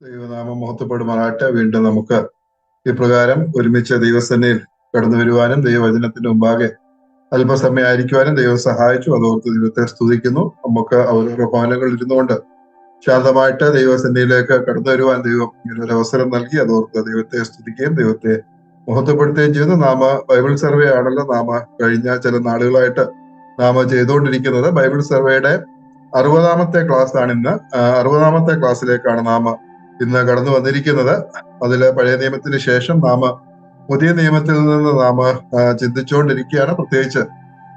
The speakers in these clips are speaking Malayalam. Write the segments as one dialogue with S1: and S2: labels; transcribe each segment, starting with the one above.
S1: ദൈവനാമം മഹത്വപ്പെടുമാറാട്ടെ. വീണ്ടും നമുക്ക് ഇപ്രകാരം ഒരുമിച്ച് ദൈവസന്നിധിയിൽ കടന്നു വരുവാനും ദൈവവചനത്തിന്റെ മുമ്പാകെ അല്പസമയം ആയിരിക്കുവാനും ദൈവം സഹായിച്ചു. അതോർത്ത് ദൈവത്തെ സ്തുതിക്കുന്നു. നമുക്ക് ഓരോരോ ഭവനങ്ങളിൽ ഇരുന്നുകൊണ്ട് ശാന്തമായിട്ട് ദൈവസന്നിധിയിലേക്ക് കടന്നു വരുവാൻ ദൈവം ഇങ്ങനൊരു അവസരം നൽകി. അതോർത്ത് ദൈവത്തെ സ്തുതിക്കുകയും ദൈവത്തെ മഹത്വപ്പെടുത്തുകയും ചെയ്യുന്നു. ബൈബിൾ സർവേ ആണല്ലോ കഴിഞ്ഞ ചില നാളുകളായിട്ട് ചെയ്തുകൊണ്ടിരിക്കുന്നത്. ബൈബിൾ സർവേയുടെ 60-ാമത്തെ ക്ലാസ് ആണ് ഇന്ന്. 60-ാമത്തെ ക്ലാസ്സിലേക്കാണ് ഇന്ന് കടന്നു വന്നിരിക്കുന്നത്. അതില് പഴയ നിയമത്തിന് ശേഷം പുതിയ നിയമത്തിൽ നിന്ന് ചിന്തിച്ചുകൊണ്ടിരിക്കുകയാണ്. പ്രത്യേകിച്ച്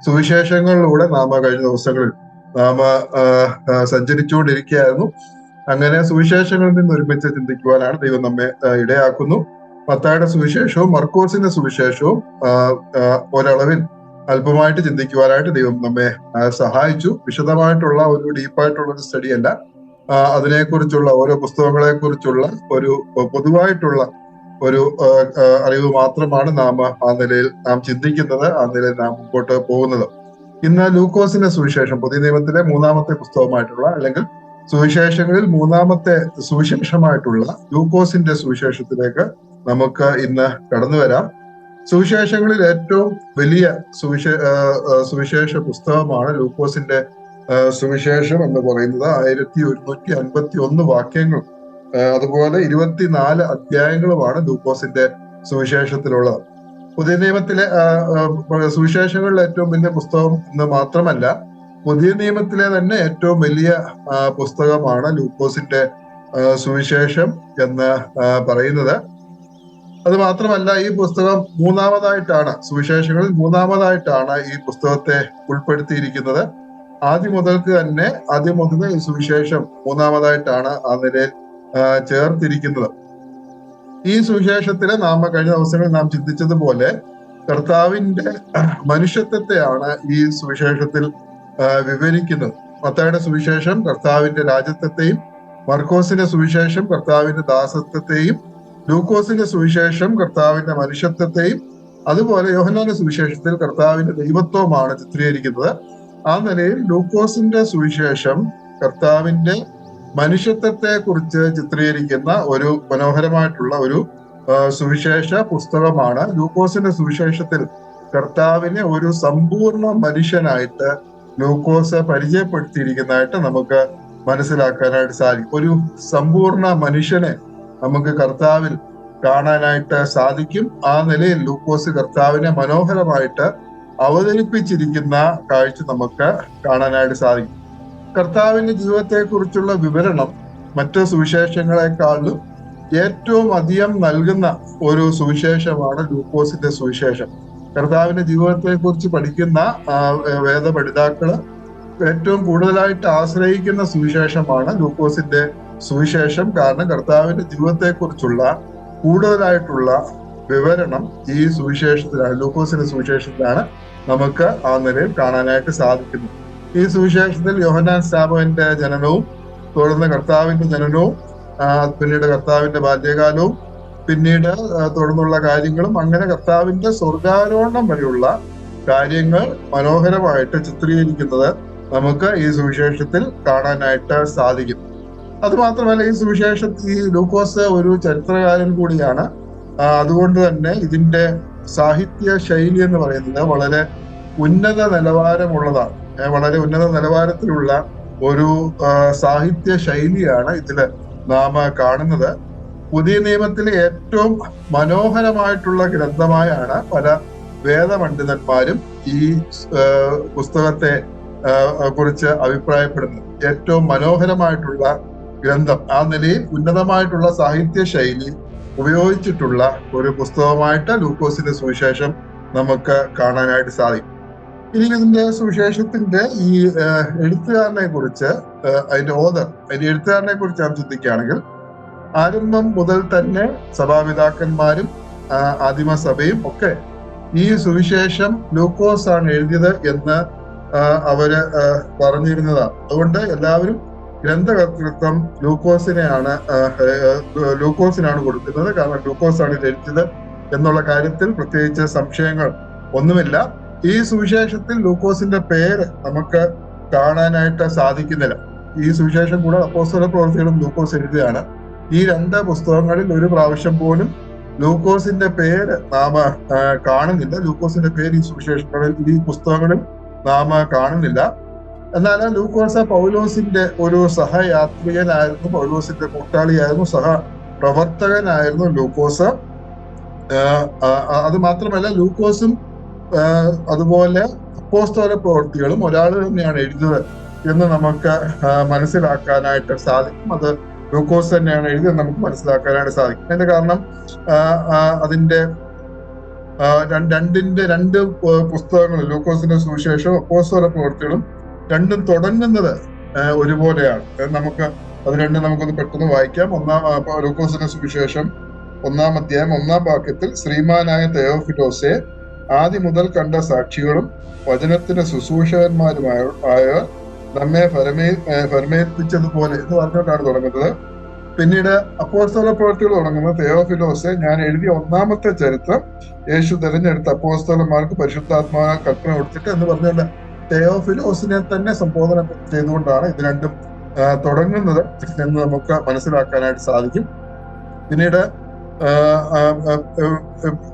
S1: സുവിശേഷങ്ങളിലൂടെ കഴിഞ്ഞ ദിവസങ്ങളിൽ സഞ്ചരിച്ചുകൊണ്ടിരിക്കുകയായിരുന്നു. അങ്ങനെ സുവിശേഷങ്ങളിൽ നിന്ന് ഒരുമിച്ച് ചിന്തിക്കുവാനാണ് ദൈവം നമ്മെ ഇടയാക്കുന്നു. മത്തായിയുടെ സുവിശേഷവും മർക്കോസിന്റെ സുവിശേഷവും ഒരളവിൽ അല്പമായിട്ട് ചിന്തിക്കുവാനായിട്ട് ദൈവം നമ്മെ സഹായിച്ചു. വിശദമായിട്ടുള്ള ഒരു ഡീപ്പായിട്ടുള്ള ഒരു സ്റ്റഡി അല്ല. അതിനെക്കുറിച്ചുള്ള ഓരോ പുസ്തകങ്ങളെ കുറിച്ചുള്ള ഒരു പൊതുവായിട്ടുള്ള ഒരു അറിവ് മാത്രമാണ് ആ നിലയിൽ ചിന്തിക്കുന്നത്. ആ നിലയിൽ മുമ്പോട്ട് പോകുന്നത്. ഇന്ന് ലൂക്കോസിന്റെ സുവിശേഷം, പുതിയ നിയമത്തിലെ 3-ാമത്തെ പുസ്തകമായിട്ടുള്ള, അല്ലെങ്കിൽ സുവിശേഷങ്ങളിൽ 3-ാമത്തെ സുവിശേഷമായിട്ടുള്ള ലൂക്കോസിന്റെ സുവിശേഷത്തിലേക്ക് നമുക്ക് ഇന്ന് കടന്നു വരാം. സുവിശേഷങ്ങളിൽ ഏറ്റവും വലിയ സുവിശേഷ പുസ്തകമാണ് ലൂക്കോസിന്റെ സുവിശേഷം എന്ന് പറയുന്നത്. 1151 വാക്യങ്ങളും അതുപോലെ 24 അധ്യായങ്ങളുമാണ് ലൂക്കോസിന്റെ സുവിശേഷത്തിലുള്ളത്. പുതിയ നിയമത്തിലെ സുവിശേഷങ്ങളിലെ ഏറ്റവും വലിയ പുസ്തകം എന്ന് മാത്രമല്ല, പുതിയ നിയമത്തിലെ തന്നെ ഏറ്റവും വലിയ പുസ്തകമാണ് ലൂക്കോസിന്റെ സുവിശേഷം എന്ന് പറയുന്നത്. അത് മാത്രമല്ല, ഈ പുസ്തകം സുവിശേഷങ്ങളിൽ മൂന്നാമതായിട്ടാണ് ഈ പുസ്തകത്തെ ഉൾപ്പെടുത്തിയിരിക്കുന്നത്. ആദ്യം മുതൽ ഈ സുവിശേഷം മൂന്നാമതായിട്ടാണ് ആ നിലയിൽ ചേർത്തിരിക്കുന്നത്. ഈ സുവിശേഷത്തിലെ കഴിഞ്ഞ ദിവസങ്ങളിൽ ചിന്തിച്ചതുപോലെ കർത്താവിന്റെ മനുഷ്യത്വത്തെയാണ് ഈ സുവിശേഷത്തിൽ വിവരിക്കുന്നത്. മത്തായിയുടെ സുവിശേഷം കർത്താവിന്റെ രാജത്വത്തെയും, മർക്കോസിന്റെ സുവിശേഷം കർത്താവിന്റെ ദാസത്വത്തെയും, ലൂക്കോസിന്റെ സുവിശേഷം കർത്താവിന്റെ മനുഷ്യത്വത്തെയും, അതുപോലെ യോഹന്നാന്റെ സുവിശേഷത്തിൽ കർത്താവിന്റെ ദൈവത്വമാണ് ചിത്രീകരിക്കുന്നത്. ആ നിലയിൽ ലൂക്കോസിന്റെ സുവിശേഷം കർത്താവിന്റെ മനുഷ്യത്വത്തെ കുറിച്ച് ചിത്രീകരിക്കുന്ന ഒരു മനോഹരമായിട്ടുള്ള ഒരു സുവിശേഷ പുസ്തകമാണ്. ലൂക്കോസിന്റെ സുവിശേഷത്തിൽ കർത്താവിനെ ഒരു സമ്പൂർണ്ണ മനുഷ്യനായിട്ട് ലൂക്കോസ് പരിചയപ്പെടുത്തിയിരിക്കുന്നതായിട്ട് നമുക്ക് മനസ്സിലാക്കാനായിട്ട് സാധിക്കും. ഒരു സമ്പൂർണ്ണ മനുഷ്യനെ നമുക്ക് കർത്താവിൽ കാണാനായിട്ട് സാധിക്കും. ആ നിലയിൽ ലൂക്കോസ് കർത്താവിനെ മനോഹരമായിട്ട് അവതരിപ്പിച്ചിരിക്കുന്ന കാഴ്ച നമുക്ക് കാണാനായിട്ട് സാധിക്കും. കർത്താവിന്റെ ജീവിതത്തെ കുറിച്ചുള്ള വിവരണം മറ്റു സുവിശേഷങ്ങളെക്കാളും ഏറ്റവും അധികം നൽകുന്ന ഒരു സുവിശേഷമാണ് ലൂക്കോസിന്റെ സുവിശേഷം. കർത്താവിന്റെ ജീവിതത്തെ കുറിച്ച് പഠിക്കുന്ന വേദപഠിതാക്കള് ഏറ്റവും കൂടുതലായിട്ട് ആശ്രയിക്കുന്ന സുവിശേഷമാണ് ലൂക്കോസിന്റെ സുവിശേഷം. കാരണം കർത്താവിന്റെ ജീവിതത്തെ കുറിച്ചുള്ള കൂടുതലായിട്ടുള്ള വിവരണം ഈ സുവിശേഷത്തിലാണ്, ലൂക്കോസിന്റെ സുവിശേഷത്തിലാണ് നമുക്ക് ആ നിലയിൽ കാണാനായിട്ട് സാധിക്കുന്നു. ഈ സുവിശേഷത്തിൽ യോഹന്നാൻ സ്നാപകന്റെ ജനനവും, തുടർന്ന് കർത്താവിന്റെ ജനനവും, പിന്നീട് കർത്താവിന്റെ ബാല്യകാലവും, പിന്നീട് തുടർന്നുള്ള കാര്യങ്ങളും, അങ്ങനെ കർത്താവിന്റെ സ്വർഗാരോഹണം വരെയുള്ള കാര്യങ്ങൾ മനോഹരമായിട്ട് ചിത്രീകരിക്കുന്നത് നമുക്ക് ഈ സുവിശേഷത്തിൽ കാണാനായിട്ട് സാധിക്കും. അത് മാത്രമല്ല, ഈ ലൂക്കോസ് ഒരു ചരിത്രകാരൻ കൂടിയാണ്. അതുകൊണ്ട് തന്നെ ഇതിന്റെ സാഹിത്യ ശൈലി എന്ന് പറയുന്നത് വളരെ ഉന്നത നിലവാരമുള്ളതാണ്. വളരെ ഉന്നത നിലവാരത്തിലുള്ള ഒരു സാഹിത്യ ശൈലിയാണ് ഇതിൽ കാണുന്നത്. പുതിയ നിയമത്തിലെ ഏറ്റവും മനോഹരമായിട്ടുള്ള ഗ്രന്ഥമായാണ് പല വേദപണ്ഡിതന്മാരും ഈ പുസ്തകത്തെ കുറിച്ച് അഭിപ്രായപ്പെടുന്നത്. ഏറ്റവും മനോഹരമായിട്ടുള്ള ഗ്രന്ഥം, ആ നിലയിൽ ഉന്നതമായിട്ടുള്ള സാഹിത്യ ശൈലി ഉപയോഗിച്ചിട്ടുള്ള ഒരു പുസ്തകമായിട്ട് ലൂക്കോസിന്റെ സുവിശേഷം നമുക്ക് കാണാനായിട്ട് സാധിക്കും. ഇനി ഇതിന്റെ സുവിശേഷത്തിന്റെ ഈ എഴുത്തുകാരനെ കുറിച്ച്, അതിന്റെ എഴുത്തുകാരനെ കുറിച്ച് നാം ചിന്തിക്കുകയാണെങ്കിൽ, ആരംഭം മുതൽ തന്നെ സഭാപിതാക്കന്മാരും ആദിമസഭയും ഒക്കെ ഈ സുവിശേഷം ലൂക്കോസ് ആണ് എഴുതിയത് എന്ന് അവര് പറഞ്ഞിരുന്നതാണ്. അതുകൊണ്ട് എല്ലാവരും ഗ്രന്ഥകർത്തൃത്വം ലൂക്കോസിനാണ് കൊടുക്കുന്നത്. കാരണം ലൂക്കോസ് ആണ് ഇത് എഴുതിയത് എന്നുള്ള കാര്യത്തിൽ പ്രത്യേകിച്ച് സംശയങ്ങൾ ഒന്നുമില്ല. ഈ സുവിശേഷത്തിൽ ലൂക്കോസിന്റെ പേര് നമുക്ക് കാണാനായിട്ട് സാധിക്കുന്നില്ല. ഈ സുവിശേഷം കൂടെ അപ്പോസ്തല പ്രവൃത്തികളും ലൂക്കോസ് എഴുതുകയാണ്. ഈ രണ്ട് പുസ്തകങ്ങളിൽ ഒരു പ്രാവശ്യം പോലും ലൂക്കോസിന്റെ പേര് നാം കാണുന്നില്ല. ലൂക്കോസിന്റെ പേര് ഈ സുവിശേഷങ്ങളിൽ, ഈ പുസ്തകങ്ങളിൽ നാം കാണുന്നില്ല. എന്നാൽ ലൂക്കോസ് പൗലോസിന്റെ ഒരു സഹയാത്രികനായിരുന്നു, പൗലോസിന്റെ കൂട്ടാളിയായിരുന്നു, സഹപ്രവർത്തകനായിരുന്നു ലൂക്കോസ്. അത് മാത്രമല്ല ലൂക്കോസും അതുപോലെ അപ്പോസ്തല പ്രവൃത്തികളും ഒരാൾ തന്നെയാണ് എഴുതിയത് എന്ന് നമുക്ക് മനസ്സിലാക്കാനായിട്ട് സാധിക്കും. അത് ലൂക്കോസ് തന്നെയാണ് എഴുതിയത് നമുക്ക് മനസ്സിലാക്കാനായിട്ട് സാധിക്കും. അതിന്റെ കാരണം അതിന്റെ രണ്ട് പുസ്തകങ്ങൾ, ലൂക്കോസിന്റെ സുവിശേഷവും അപ്പോസ്തല പ്രവൃത്തികളും രണ്ടും തുടങ്ങുന്നത് ഒരുപോലെയാണ്. അത് രണ്ടും നമുക്കൊന്ന് പെട്ടെന്ന് വായിക്കാം. ലൂക്കോസിന്റെ സുവിശേഷം 1-ാം അധ്യായം 1-ാം വാക്യത്തിൽ, ശ്രീമാനായ തെയോഫിലോസെ, ആദ്യം മുതൽ കണ്ട സാക്ഷികളും വചനത്തിന് ശുശ്രൂഷകന്മാരുമായവർ നമ്മെ ഫരമേൽപ്പിച്ചതുപോലെ എന്ന് പറഞ്ഞുകൊണ്ടാണ് തുടങ്ങുന്നത്. പിന്നീട് അപ്പോസ്തല പ്രവൃത്തികൾ തുടങ്ങുന്നത്, തെയോഫിലോസെ, ഞാൻ എഴുതിയ 1-ാമത്തെ ചരിത്രം യേശു തെരഞ്ഞെടുത്ത അപ്പോസ്തലന്മാർക്ക് പരിശുദ്ധാത്മാവിനാൽ കൽപ്പന കൊടുത്തിട്ട് എന്ന് പറഞ്ഞുകൊണ്ട് തെയോഫിലോസിനെ തന്നെ സംബോധന ചെയ്തുകൊണ്ടാണ് ഇത് രണ്ടും തുടങ്ങുന്നത് എന്ന് നമുക്ക് മനസ്സിലാക്കാനായിട്ട് സാധിക്കും.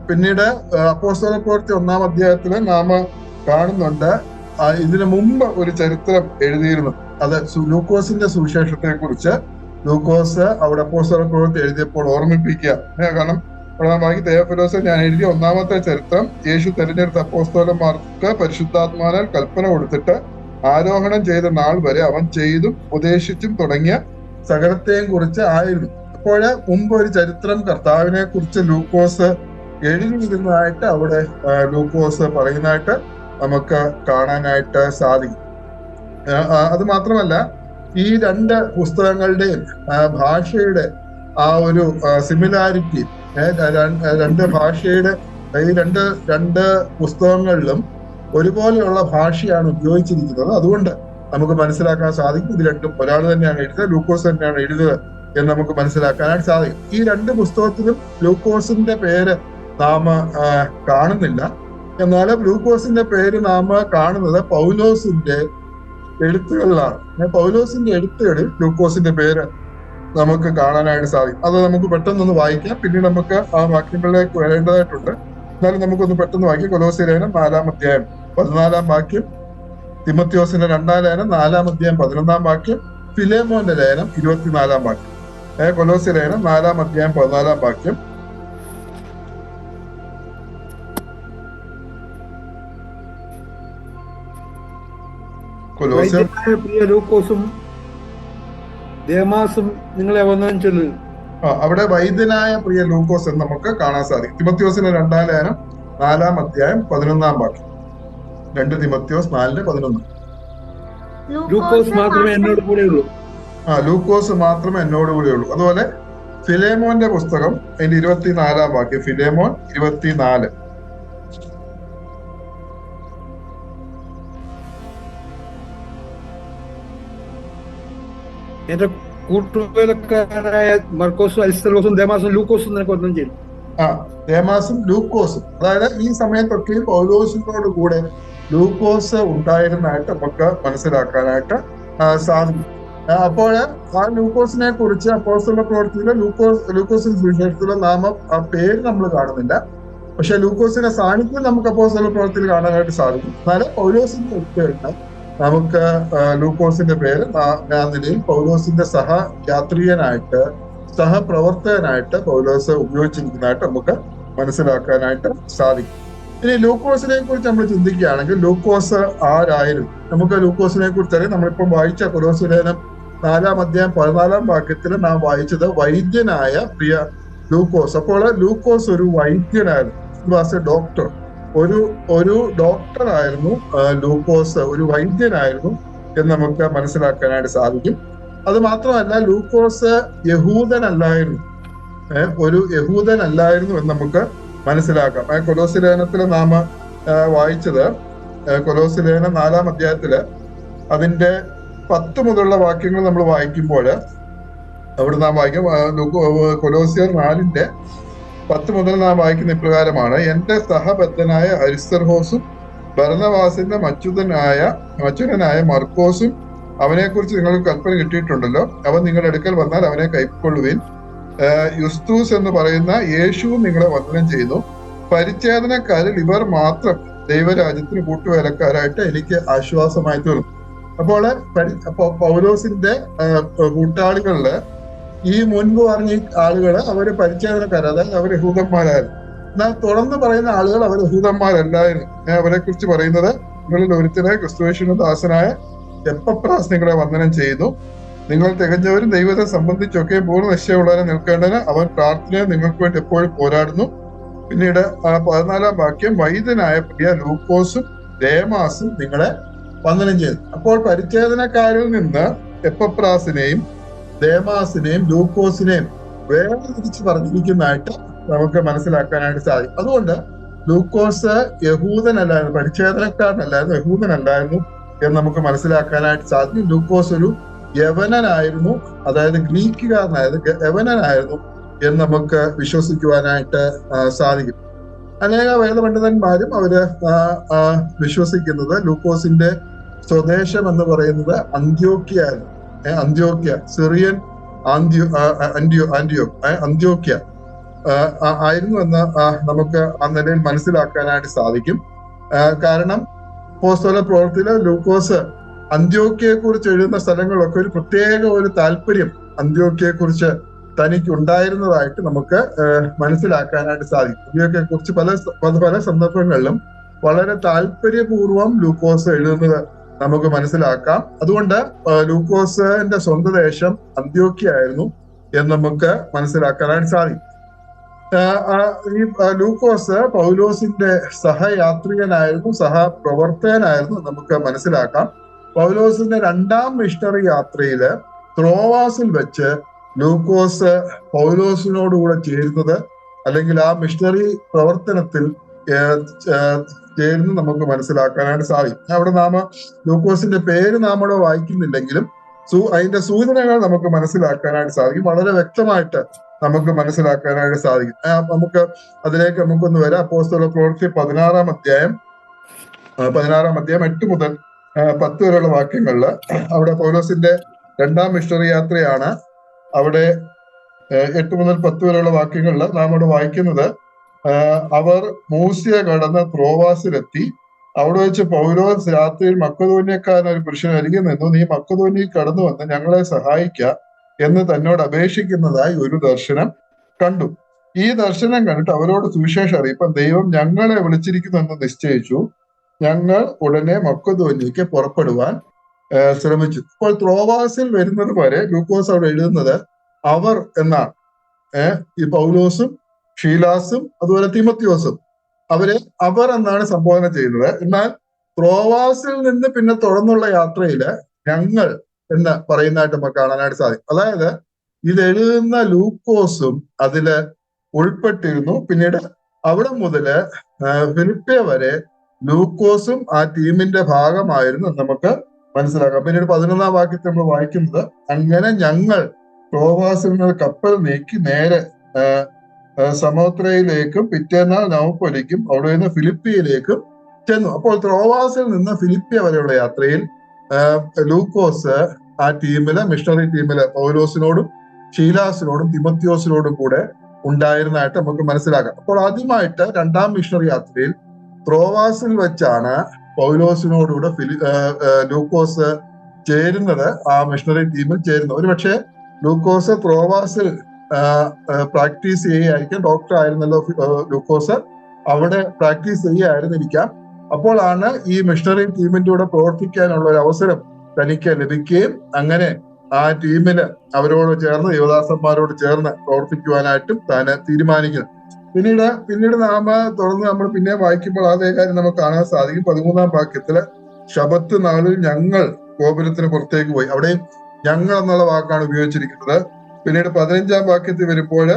S1: പിന്നീട് അപ്പോസ്തല പ്രവൃത്തി 1-ാം അധ്യായത്തില് നാം കാണുന്നുണ്ട് ഇതിനു മുമ്പ് ഒരു ചരിത്രം എഴുതിയിരുന്നു. അത് ലൂക്കോസിന്റെ സുവിശേഷത്തെ കുറിച്ച് ലൂക്കോസ് അവിടെ അപ്പോസ്തല പ്രവൃത്തി എഴുതിയപ്പോൾ ഓർമ്മിപ്പിക്കുക. കാരണം ബാക്കി തെയോഫിലോസെ, ഞാൻ എഴുതിയ 1-ാമത്തെ ചരിത്രം യേശു തെരഞ്ഞെടുത്ത അപ്പോസ്തലന്മാർക്ക് പരിശുദ്ധാത്മാവിനാൽ കൽപ്പന കൊടുത്തിട്ട് ആരോഹണം ചെയ്ത നാൾ വരെ അവൻ ചെയ്തും ഉപദേശിച്ചും തുടങ്ങിയ സകലത്തെയും കുറിച്ച് ആയിരുന്നു. അപ്പോഴ് മുമ്പ് ഒരു ചരിത്രം കർത്താവിനെ കുറിച്ച് ലൂക്കോസ് എഴുതിയിരുന്നതായിട്ട് അവിടെ ലൂക്കോസ് പറയുന്നതായിട്ട് നമുക്ക് കാണാനായിട്ട് സാധിക്കും. അത് മാത്രമല്ല ഈ രണ്ട് പുസ്തകങ്ങളുടെയും ഭാഷയുടെ ആ ഒരു സിമിലാരിറ്റി, രണ്ട് ഭാഷയുടെ ഈ രണ്ട് പുസ്തകങ്ങളിലും ഒരുപോലെയുള്ള ഭാഷയാണ് ഉപയോഗിച്ചിരിക്കുന്നത്. അതുകൊണ്ട് നമുക്ക് മനസ്സിലാക്കാൻ സാധിക്കും ഇത് രണ്ടും ഒരാൾ തന്നെയാണ് എഴുതുന്നത്, ലൂക്കോസ് തന്നെയാണ് എഴുതുന്നത് എന്ന് നമുക്ക് മനസ്സിലാക്കാനായിട്ട് സാധിക്കും. ഈ രണ്ട് പുസ്തകത്തിലും ലൂക്കോസിന്റെ പേര് നാം കാണുന്നില്ല. എന്നാൽ ലൂക്കോസിന്റെ പേര് നാം കാണുന്നത് പൗലോസിന്റെ എഴുത്തുകളിലാണ്. പൗലോസിന്റെ എഴുത്തുകളിൽ ലൂക്കോസിന്റെ പേര് നമുക്ക് കാണാനായിട്ട് സാധിക്കും. അത് നമുക്ക് പെട്ടെന്നൊന്ന് വായിക്കാം, പിന്നീട് നമുക്ക് ആ വാക്യങ്ങളിലേക്ക് വരേണ്ടതായിട്ടുണ്ട്. എന്നാലും നമുക്കൊന്ന് പെട്ടെന്ന് വായിക്കാം. കൊലോസ്യ ലേഖനം 4-ാം അധ്യായം 14-ാം വാക്യം, തിമോത്തിയോസിന്റെ 2-ാം ലേഖനം 4-ാം അധ്യായം 11-ാം വാക്യം, ഫിലേമോന്റെ ലേഖനം 24-ാം വാക്യം. കൊലോസ്യ ലേഖനം 4-ാം അധ്യായം 14-ാം വാക്യം,
S2: പ്രിയ ലൂക്കോസും ദേമാസും നിങ്ങളെ വന്ദനം ചൊല്ലുന്നു.
S1: അവിടെ വൈദ്യനായ പ്രിയ ലൂക്കോസ് എന്ന് നമുക്ക് കാണാൻ സാധിക്കും. തിമോത്തിയോസിന്റെ 2-ാം ലേഖനം 4-ാം അധ്യായം 11-ാം വാക്യം, 2 തിമോത്തിയോസ് 4:11.
S2: ലൂക്കോസ് മാത്രമേ എന്നോട് കൂടെയുള്ളൂ.
S1: ലൂക്കോസ് മാത്രമേ എന്നോട് കൂടെയുള്ളൂ. അതുപോലെ ഫിലേമോന്റെ പുസ്തകം അതിന്റെ 24-ാം വാക്യം, ഫിലേമോൻ 24.
S2: എന്റെ കൂട്ടുവേലക്കാരായ മർക്കോസും അരിസ്തർക്കോസും ദേമാസും ലൂക്കോസും നിനക്ക് വന്ദനം ചെയ്യും.
S1: ദേമാസും ലൂക്കോസും, അതായത് ഈ സമയത്തൊക്കെ പൗലോസിനോട് കൂടെ ലൂക്കോസ് ഉണ്ടായിരുന്നതായിട്ട് നമുക്ക് മനസ്സിലാക്കാനായിട്ട് സാധിക്കും. അപ്പോൾ ആ ലൂക്കോസിനെ കുറിച്ച് അപ്പോസ്തല പ്രവൃത്തിയിലെ ലൂക്കോസിന്റെ സുവിശേഷത്തിലെ ആ പേര് നമ്മൾ കാണുന്നില്ല. പക്ഷെ ലൂക്കോസിന്റെ സാന്നിധ്യം നമുക്ക് അപ്പോസ്തല പ്രവൃത്തിയിൽ കാണാനായിട്ട് സാധിക്കും. എന്നാലും പൗലോസിന്റെ എടുത്ത് നമുക്ക് ലൂക്കോസിന്റെ പേര് ആ നിലയിൽ പൗലോസിന്റെ സഹയാത്രികനായിട്ട്, സഹപ്രവർത്തകനായിട്ട് പൗലോസ് ഉപയോഗിച്ചിരിക്കുന്നതായിട്ട് നമുക്ക് മനസ്സിലാക്കാനായിട്ട് സാധിക്കും. ഇനി ലൂക്കോസിനെ കുറിച്ച് നമ്മൾ ചിന്തിക്കുകയാണെങ്കിൽ ലൂക്കോസ് ആരായിരുന്നു? നമുക്ക് ലൂക്കോസിനെ കുറിച്ച് അറിയാം. നമ്മളിപ്പം വായിച്ച കൊലോസ്യ ലേഖനം 4-ാം അധ്യായം 14-ാം വാക്യത്തിൽ നാം വായിച്ചത് വൈദ്യനായ പ്രിയ ലൂക്കോസ്. അപ്പോൾ ലൂക്കോസ് ഒരു വൈദ്യനായിരുന്നു. Was A doctor. ഒരു ഡോക്ടറായിരുന്നു ലൂക്കോസ്, ഒരു വൈദ്യനായിരുന്നു എന്ന് നമുക്ക് മനസ്സിലാക്കാനായിട്ട് സാധിക്കും. അത് മാത്രമല്ല ലൂക്കോസ് യഹൂദനല്ലായിരുന്നു, ഒരു യഹൂദനല്ലായിരുന്നു എന്ന് നമുക്ക് മനസ്സിലാക്കാം. കൊലോസ്യ ലേഖനത്തിൽ നാം വായിച്ചത്, കൊലോസ്യ ലേഖനം 4-ാം അധ്യായത്തില് അതിന്റെ 10 മുതലുള്ള വാക്യങ്ങൾ നമ്മൾ വായിക്കുമ്പോൾ അവിടെ നാം വായിക്കും, കൊലോസ്യർ 4-ന്റെ 10 മുതൽ നാം വായിക്കുന്ന ഇപ്രകാരമാണ്: എന്റെ സഹബദ്ധനായ അരിസ്തർഹോസും ഭരണവാസിന്റെ മച്ചുരനായ മർക്കോസും അവനെക്കുറിച്ച് നിങ്ങൾക്ക് കൽപ്പന കിട്ടിയിട്ടുണ്ടല്ലോ. അവൻ നിങ്ങളുടെ അടുക്കൽ വന്നാൽ അവനെ കൈക്കൊള്ളുവിൻ. യുസ്തൂസ് എന്ന് പറയുന്ന യേശുവും നിങ്ങളെ വന്ദനം ചെയ്യുന്നു. പരിച്ഛേദനക്കാരിൽ ഇവർ മാത്രം ദൈവരാജ്യത്തിന് കൂട്ടുവേലക്കാരായിട്ട് എനിക്ക് ആശ്വാസമായി തീർന്നു. അപ്പോൾ പൗലോസിന്റെ കൂട്ടാളികളില് ഈ മുൻപ് പറഞ്ഞ ആളുകള് അവര് പരിച്ഛേദനക്കാർ, അതായത് അവർ യഹൂദന്മാരായിരുന്നു. എന്നാൽ തുടർന്ന് പറയുന്ന ആളുകൾ അവർ യഹൂദന്മാരല്ലായിരുന്നു. അവരെ കുറിച്ച് പറയുന്നത്, നിങ്ങളിൽ ഒരുത്തനെ ക്രിസ്തുയേശുവിന്റെ ദാസനായ എപ്പഫ്രാസ് നിങ്ങളെ വന്ദനം ചെയ്യുന്നു. നിങ്ങൾ തികഞ്ഞവരും ദൈവത്തെ സംബന്ധിച്ചൊക്കെ പൂർണ്ണ നിശ്ചയമുള്ളവരെ നിൽക്കേണ്ടതിന് അവൻ പ്രാർത്ഥനയെ നിങ്ങൾക്ക് വേണ്ടി എപ്പോഴും പോരാടുന്നു. പിന്നീട് 14-ാം വാക്യം, വൈദ്യനായ പ്രിയ ലൂക്കോസും ദേമാസും നിങ്ങളെ വന്ദനം ചെയ്തു. അപ്പോൾ പരിച്ഛേദനക്കാരിൽ നിന്ന് എപ്പഫ്രാസിനെയും ദേമാസിനെയും ലൂക്കോസിനെയും വേർതിരിച്ച് പറഞ്ഞിരിക്കുന്നതായിട്ട് നമുക്ക് മനസ്സിലാക്കാനായിട്ട് സാധിക്കും. അതുകൊണ്ട് ലൂക്കോസ് യഹൂദനല്ലായിരുന്നു, പരിച്ഛേദനക്കാരനല്ലായിരുന്നു, യഹൂദനല്ലായിരുന്നു എന്ന് നമുക്ക് മനസ്സിലാക്കാനായിട്ട് സാധിക്കും. ലൂക്കോസ് ഒരു യവനനായിരുന്നു, അതായത് ഗ്രീക്കുകാരനായിരുന്നു, യവനനായിരുന്നു എന്ന് നമുക്ക് വിശ്വസിക്കുവാനായിട്ട് സാധിക്കും. അനേക വേദപണ്ഡിതന്മാരും അവര് വിശ്വസിക്കുന്നത് ലൂക്കോസിന്റെ സ്വദേശം എന്ന് പറയുന്നത് അന്ത്യോക്യ ആയിരുന്നു. അന്ത്യോക്യ, സിറിയൻ അന്ത്യോക്യ ആയിരുന്നു എന്ന് നമുക്ക് ആ നിലയിൽ മനസ്സിലാക്കാനായിട്ട് സാധിക്കും. കാരണം അപ്പോസ്തല പ്രവൃത്തിയില് ലൂക്കോസ് അന്ത്യോക്യയെ കുറിച്ച് എഴുതുന്ന സ്ഥലങ്ങളിലൊക്കെ ഒരു പ്രത്യേക ഒരു താല്പര്യം അന്ത്യോക്യയെ കുറിച്ച് തനിക്ക് ഉണ്ടായിരുന്നതായിട്ട് നമുക്ക് മനസ്സിലാക്കാനായിട്ട് സാധിക്കും. അന്ത്യോക്യയെ കുറിച്ച് പല സന്ദർഭങ്ങളിലും വളരെ താല്പര്യപൂർവ്വം ലൂക്കോസ് എഴുതുന്നത് നമുക്ക് മനസ്സിലാക്കാം. അതുകൊണ്ട് ലൂക്കോസിന്റെ സ്വന്തം ദേശം അന്ത്യോക്യ ആയിരുന്നു എന്ന് നമുക്ക് മനസ്സിലാക്കാനായിട്ട് സാധിക്കും. ഈ ലൂക്കോസ് പൗലോസിന്റെ സഹയാത്രികനായിരുന്നു, സഹപ്രവർത്തകനായിരുന്നു നമുക്ക് മനസ്സിലാക്കാം. പൗലോസിന്റെ 2ാം മിഷണറി യാത്രയില് ത്രോവാസിൽ വെച്ച് ലൂക്കോസ് പൗലോസിനോടുകൂടെ ചേരുന്നത്, അല്ലെങ്കിൽ ആ മിഷണറി പ്രവർത്തനത്തിൽ ചേർന്ന് നമുക്ക് മനസ്സിലാക്കാനായിട്ട് സാധിക്കും. അവിടെ ലൂക്കോസിന്റെ പേര് നാം അവിടെ വായിക്കുന്നില്ലെങ്കിലും അതിന്റെ സൂചനകൾ നമുക്ക് മനസ്സിലാക്കാനായിട്ട് സാധിക്കും. വളരെ വ്യക്തമായിട്ട് നമുക്ക് മനസ്സിലാക്കാനായിട്ട് സാധിക്കും. അതിലേക്ക് നമുക്കൊന്ന് വരാം. അപ്പോസ്തല പ്രവൃത്തി 16-ാം അധ്യായം 8 മുതൽ 10 വരെയുള്ള വാക്യങ്ങളില് അവിടെ പൗലോസിന്റെ 2ാം മിഷണറി യാത്രയാണ്. അവിടെ 8 മുതൽ 10 വരെയുള്ള വാക്യങ്ങളില് നാം അവിടെ വായിക്കുന്നത്, അവർ മൂസ്യ കടന്ന് ത്രോവാസിലെത്തി. അവിടെ വെച്ച് പൗലോസ് രാത്രിയിൽ മക്കദോന്യക്കാരൻ ഒരു പുരുഷൻ അരികെ നിന്നു, നീ മക്കദോന്യയിൽ കടന്നു വന്ന് ഞങ്ങളെ സഹായിക്ക എന്ന് തന്നോട് അപേക്ഷിക്കുന്നതായി ഒരു ദർശനം കണ്ടു. ഈ ദർശനം കണ്ടിട്ട് അവരോട് സുവിശേഷം അറിയിപ്പം ദൈവം ഞങ്ങളെ വിളിച്ചിരിക്കുന്നു എന്ന് നിശ്ചയിച്ചു. ഞങ്ങൾ ഉടനെ മക്കദോന്യയ്ക്ക് പുറപ്പെടുവാൻ ശ്രമിച്ചു. ഇപ്പോൾ ത്രോവാസിൽ വരുന്നത് വരെ ലൂക്കോസ് അവിടെ എഴുതുന്നത് അവർ എന്നാണ്. ഈ പൗലോസും ഷീലാസും അതുപോലെ തിമോത്തിയോസും അവർ എന്നാണ് സംബോധന ചെയ്യുന്നത്. എന്നാൽ ത്രോവാസിൽ നിന്ന് പിന്നെ തുടർന്നുള്ള യാത്രയില് ഞങ്ങൾ എന്ന് പറയുന്നതായിട്ട് നമുക്ക് കാണാനായിട്ട് സാധിക്കും. അതായത് ഇത് എഴുതുന്ന ലൂക്കോസും അതില് ഉൾപ്പെട്ടിരുന്നു. പിന്നീട് അവിടെ മുതല് ഫിലിപ്പിയ വരെ ലൂക്കോസും ആ ടീമിന്റെ ഭാഗമായിരുന്നു നമുക്ക് മനസ്സിലാക്കാം. പിന്നീട് 11-ാം വാക്യത്തിൽ നമ്മൾ വായിക്കുന്നത്, അങ്ങനെ ഞങ്ങൾ ത്രോവാസിൽ നിന്ന് കപ്പൽ നീക്കി നേരെ സമോത്രയിലേക്കും പിറ്റേന്നാൾ നവപ്പൊലിക്കും അവിടെ നിന്ന് ഫിലിപ്പിയിലേക്കും ചെന്നു. അപ്പോൾ ത്രോവാസിൽ നിന്ന് ഫിലിപ്പിയ വരെയുള്ള യാത്രയിൽ ലൂക്കോസ് ആ ടീമില്, മിഷണറി ടീമില് പൗലോസിനോടും ഷീലാസിനോടും തിമോത്തിയോസിനോടും കൂടെ ഉണ്ടായിരുന്നതായിട്ട് നമുക്ക് മനസ്സിലാക്കാം. അപ്പോൾ ആദ്യമായിട്ട് 2ാം മിഷണറി യാത്രയിൽ ത്രോവാസിൽ വെച്ചാണ് പൗലോസിനോടുകൂടെ ലൂക്കോസ് ചേരുന്നത്, ആ മിഷണറി ടീമിൽ ചേരുന്നത്. ഒരുപക്ഷെ ലൂക്കോസ് ത്രോവാസിൽ പ്രാക്ടീസ് ചെയ്യുകയായിരിക്കും. ഡോക്ടർ ആയിരുന്നല്ലോ ലൂക്കോസ്, അവിടെ പ്രാക്ടീസ് ചെയ്യുകയായിരുന്നിരിക്കാം. അപ്പോഴാണ് ഈ മിഷണറി ടീമിന്റെ കൂടെ പ്രവർത്തിക്കാനുള്ള ഒരു അവസരം തനിക്ക് ലഭിക്കുകയും അങ്ങനെ ആ ടീമില് അവരോട് ചേർന്ന് യുവദാസന്മാരോട് ചേർന്ന് പ്രവർത്തിക്കുവാനായിട്ടും താൻ തീരുമാനിക്കുന്നു. പിന്നീട് തുടർന്ന് നമ്മൾ പിന്നെ വായിക്കുമ്പോൾ അതേ കാര്യം നമുക്ക് കാണാൻ സാധിക്കും. 13-ാം വാക്യത്തില് ശബത്ത് നാളിൽ ഞങ്ങൾ ഗോപുരത്തിന് പുറത്തേക്ക് പോയി. അവിടെയും ഞങ്ങൾ എന്നുള്ള വാക്കാണ് ഉപയോഗിച്ചിരിക്കുന്നത്. പിന്നീട് 15-ാം വാക്യത്തിൽ വരുമ്പോൾ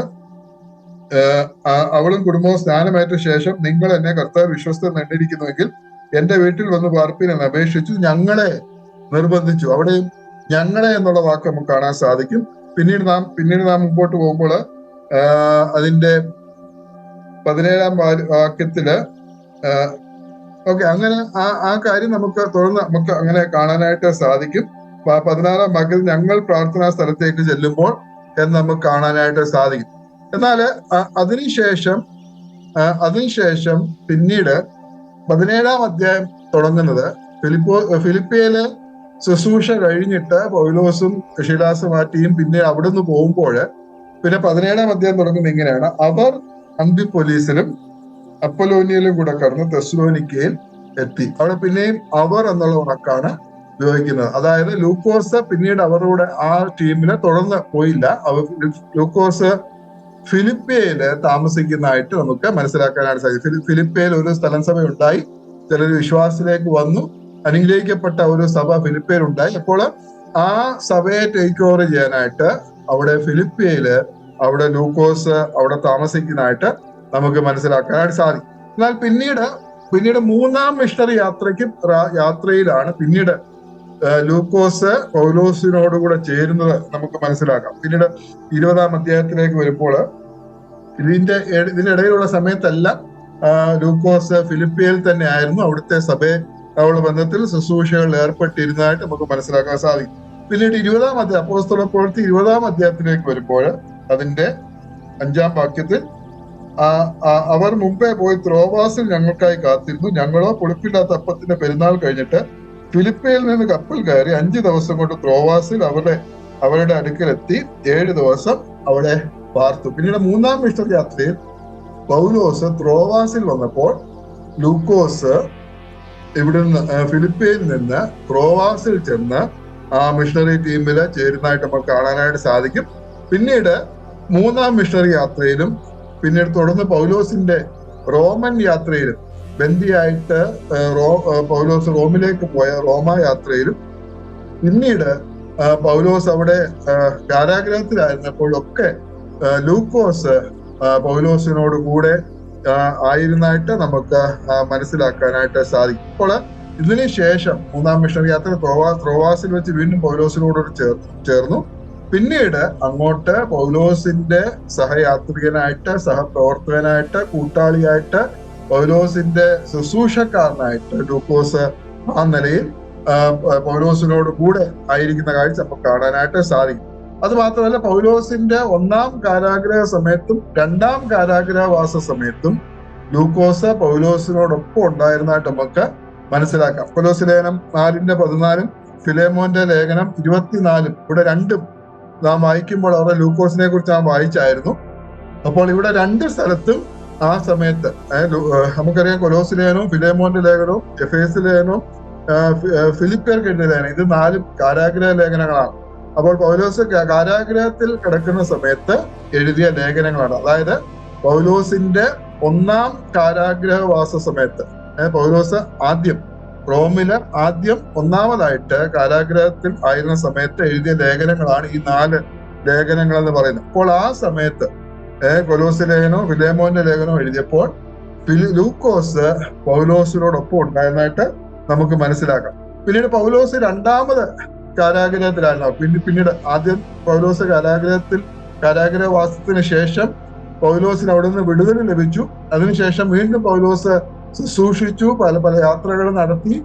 S1: അവളും കുടുംബവും സ്നാനമേറ്റ ശേഷം നിങ്ങൾ എന്നെ കർത്താവ് വിശ്വസ്തൻ കണ്ടിരിക്കുന്നുവെങ്കിൽ എന്റെ വീട്ടിൽ വന്ന് പാർപ്പിൻ എന്ന് അപേക്ഷിച്ചു, ഞങ്ങളെ നിർബന്ധിച്ചു. അവിടെയും ഞങ്ങളെ എന്നുള്ള വാക്ക് നമുക്ക് കാണാൻ സാധിക്കും. പിന്നീട് നാം മുമ്പോട്ട് പോകുമ്പോൾ അതിന്റെ 17-ാം വാക്യത്തില് അങ്ങനെ ആ കാര്യം നമുക്ക് തുടർന്ന് നമുക്ക് അങ്ങനെ കാണാനായിട്ട് സാധിക്കും. 16-ാം വാക്യത്തിൽ ഞങ്ങൾ പ്രാർത്ഥനാ സ്ഥലത്തേക്ക് ചെല്ലുമ്പോൾ എന്ന് നമുക്ക് കാണാനായിട്ട് സാധിക്കും. എന്നാൽ അതിനുശേഷം പിന്നീട് 17-ാം അധ്യായം തുടങ്ങുന്നത് ഫിലിപ്പിയിലെ ശുശ്രൂഷ കഴിഞ്ഞിട്ട് പൗലോസും ശീലാസുമാറ്റിയും പിന്നെ അവിടുന്ന് പോകുമ്പോൾ പിന്നെ 17-ാം അധ്യായം തുടങ്ങുന്നത് ഇങ്ങനെയാണ്: അവർ അന്തിപ്പൊലീസിലും അപ്പൊലോനിയയിലും കൂടെ കടന്ന് തെസ്സലോനിക്കയിൽ എത്തി. അവിടെ പിന്നെയും അവർ എന്നുള്ള വാക്കാണ് ഉപയോഗിക്കുന്നത്. അതായത് ലൂക്കോസ് പിന്നീട് അവരുടെ ആ ടീമിനെ തുടർന്ന് പോയില്ല. ലൂക്കോസ് ഫിലിപ്പിയയില് താമസിക്കുന്നതായിട്ട് നമുക്ക് മനസ്സിലാക്കാനായിട്ട് സാധിക്കും. ഫിലിപ്പിയയിൽ ഒരു സ്ഥലം സഭ ഉണ്ടായി, ചിലർ വിശ്വാസത്തിലേക്ക് വന്നു, അനുഗ്രഹിക്കപ്പെട്ട ഒരു സഭ ഫിലിപ്പിയയിൽ ഉണ്ടായി. അപ്പോൾ ആ സഭയെ ടേക്ക് ഓവർ ചെയ്യാനായിട്ട് അവിടെ ഫിലിപ്പിയയില് അവിടെ ലൂക്കോസ് അവിടെ താമസിക്കുന്നതായിട്ട് നമുക്ക് മനസ്സിലാക്കാനായിട്ട് സാധിക്കും. എന്നാൽ പിന്നീട് 3-ാം മിഷണറി യാത്രയിലാണ് പിന്നീട് ലൂക്കോസ് പൗലോസിനോടുകൂടെ ചേരുന്നത് നമുക്ക് മനസ്സിലാക്കാം. പിന്നീട് 20-ാം അധ്യായത്തിലേക്ക് വരുമ്പോൾ ഇതിനിടയിലുള്ള സമയത്തെല്ലാം ലൂക്കോസ് ഫിലിപ്പിയയിൽ തന്നെ ആയിരുന്നു. അവിടുത്തെ സഭയുടെ ബന്ധത്തിൽ ശുശ്രൂഷകളിൽ ഏർപ്പെട്ടിരുന്നതായിട്ട് നമുക്ക് മനസ്സിലാക്കാൻ സാധിക്കും. പിന്നീട് 20-ാം അധ്യായം അപ്പോസ്തല പ്രവൃത്തി 20-ാം അധ്യായത്തിലേക്ക് വരുമ്പോൾ അതിന്റെ 5-ാം വാക്യത്തിൽ അവർ മുമ്പേ പോയി ത്രോവാസിൽ ഞങ്ങൾക്കായി കാത്തിരുന്നു. ഞങ്ങളോ പുളിപ്പില്ലാത്ത അപ്പത്തിന്റെ പെരുന്നാൾ കഴിഞ്ഞിട്ട് ഫിലിപ്പിയിൽ നിന്ന് കപ്പൽ കയറി 5 ദിവസം കൊണ്ട് ത്രോവാസിൽ അവരുടെ അടുക്കലെത്തി 7 ദിവസം അവിടെ പാർത്തു. പിന്നീട് 3-ാം മിഷണറി യാത്രയിൽ പൗലോസ് ത്രോവാസിൽ വന്നപ്പോൾ ലൂക്കോസ് ഇവിടുന്ന് ഫിലിപ്പിയിൽ നിന്ന് ത്രോവാസിൽ ചെന്ന് ആ മിഷണറി ടീമിൽ ചേരുന്നതായിട്ട് നമുക്ക് കാണാനായിട്ട് സാധിക്കും. പിന്നീട് 3-ാം മിഷണറി യാത്രയിലും പിന്നീട് തുടർന്ന് പൗലോസിന്റെ റോമൻ യാത്രയിലും ബന്ദിയായിട്ട് പൗലോസ് റോമിലേക്ക് പോയ റോമ യാത്രയിലും പിന്നീട് പൗലോസ് അവിടെ കാരാഗ്രഹത്തിലായിരുന്നപ്പോഴൊക്കെ ലൂക്കോസ് പൗലോസിനോട് കൂടെ ആയിരുന്നായിട്ട് നമുക്ക് മനസ്സിലാക്കാനായിട്ട് സാധിക്കും. അപ്പോൾ ഇതിനു ശേഷം 3-ാം മിഷണറി യാത്ര ത്രോവാസിൽ വെച്ച് വീണ്ടും പൗലോസിനോട് ചേർന്നു. പിന്നീട് അങ്ങോട്ട് പൗലോസിന്റെ സഹയാത്രികനായിട്ട്, സഹപ്രവർത്തകനായിട്ട്, കൂട്ടാളിയായിട്ട്, പൗലോസിന്റെ ശുശ്രൂഷക്കാരനായിട്ട് ലൂക്കോസ് ആ നിലയിൽ പൗലോസിനോട് കൂടെ ആയിരിക്കുന്ന കാഴ്ച നമുക്ക് കാണാനായിട്ട് സാധിക്കും. അത് മാത്രമല്ല, പൗലോസിന്റെ 1-ാം കാരാഗ്രഹ സമയത്തും 2-ാം കാരാഗ്രഹവാസ സമയത്തും ലൂക്കോസ് പൗലോസിനോടൊപ്പം ഉണ്ടായിരുന്നതായിട്ട് നമുക്ക് മനസ്സിലാക്കാം. കൊലോസ് ലേഖനം 4:14 ഫിലേമോന്റെ ലേഖനം 24 ഇവിടെ രണ്ടും നാം വായിക്കുമ്പോൾ അവിടെ ലൂക്കോസിനെ കുറിച്ച് നാം വായിച്ചായിരുന്നു. അപ്പോൾ ഇവിടെ 2 സ്ഥലത്തും ആ സമയത്ത് നമുക്കറിയാം, കൊലോസ് ലേഖനവും ഫിലേമോന്റെ ലേഖനവും എഫേസ് ലേഖനവും ഫിലിപ്പിയർക്ക് എഴുതിയ ലേഖനം, ഇത് 4 കാരാഗ്രഹ ലേഖനങ്ങളാണ്. അപ്പോൾ പൗലോസ് കാരാഗ്രഹത്തിൽ കിടക്കുന്ന സമയത്ത് എഴുതിയ ലേഖനങ്ങളാണ്. അതായത് പൗലോസിന്റെ 1-ാം കാരാഗ്രഹവാസ സമയത്ത് പൗലോസ് റോമില് ആദ്യം 1-ാമതായിട്ട് കാരാഗ്രഹത്തിൽ ആയിരുന്ന സമയത്ത് എഴുതിയ ലേഖനങ്ങളാണ് ഈ 4 ലേഖനങ്ങൾ എന്ന് പറയുന്നത്. അപ്പോൾ ആ സമയത്ത് കൊലോസ് ലേഖനവും ഫിലേമോന്റെ ലേഖനവും എഴുതിയപ്പോൾ ലൂക്കോസ് പൗലോസിനോടൊപ്പം ഉണ്ടായിരുന്നതായിട്ട് നമുക്ക് മനസ്സിലാക്കാം. പിന്നീട് പൗലോസ് 2-ാമത് കാരാഗ്രഹത്തിലായിരുന്നു. പിന്നീട് ആദ്യം പൗലോസ് കാരാഗ്രഹവാസത്തിന് ശേഷം പൗലോസിന് അവിടെ നിന്ന് വിടുതൽ ലഭിച്ചു. അതിനുശേഷം വീണ്ടും പൗലോസ് ശുശ്രൂഷിച്ചു, പല യാത്രകൾ നടത്തി,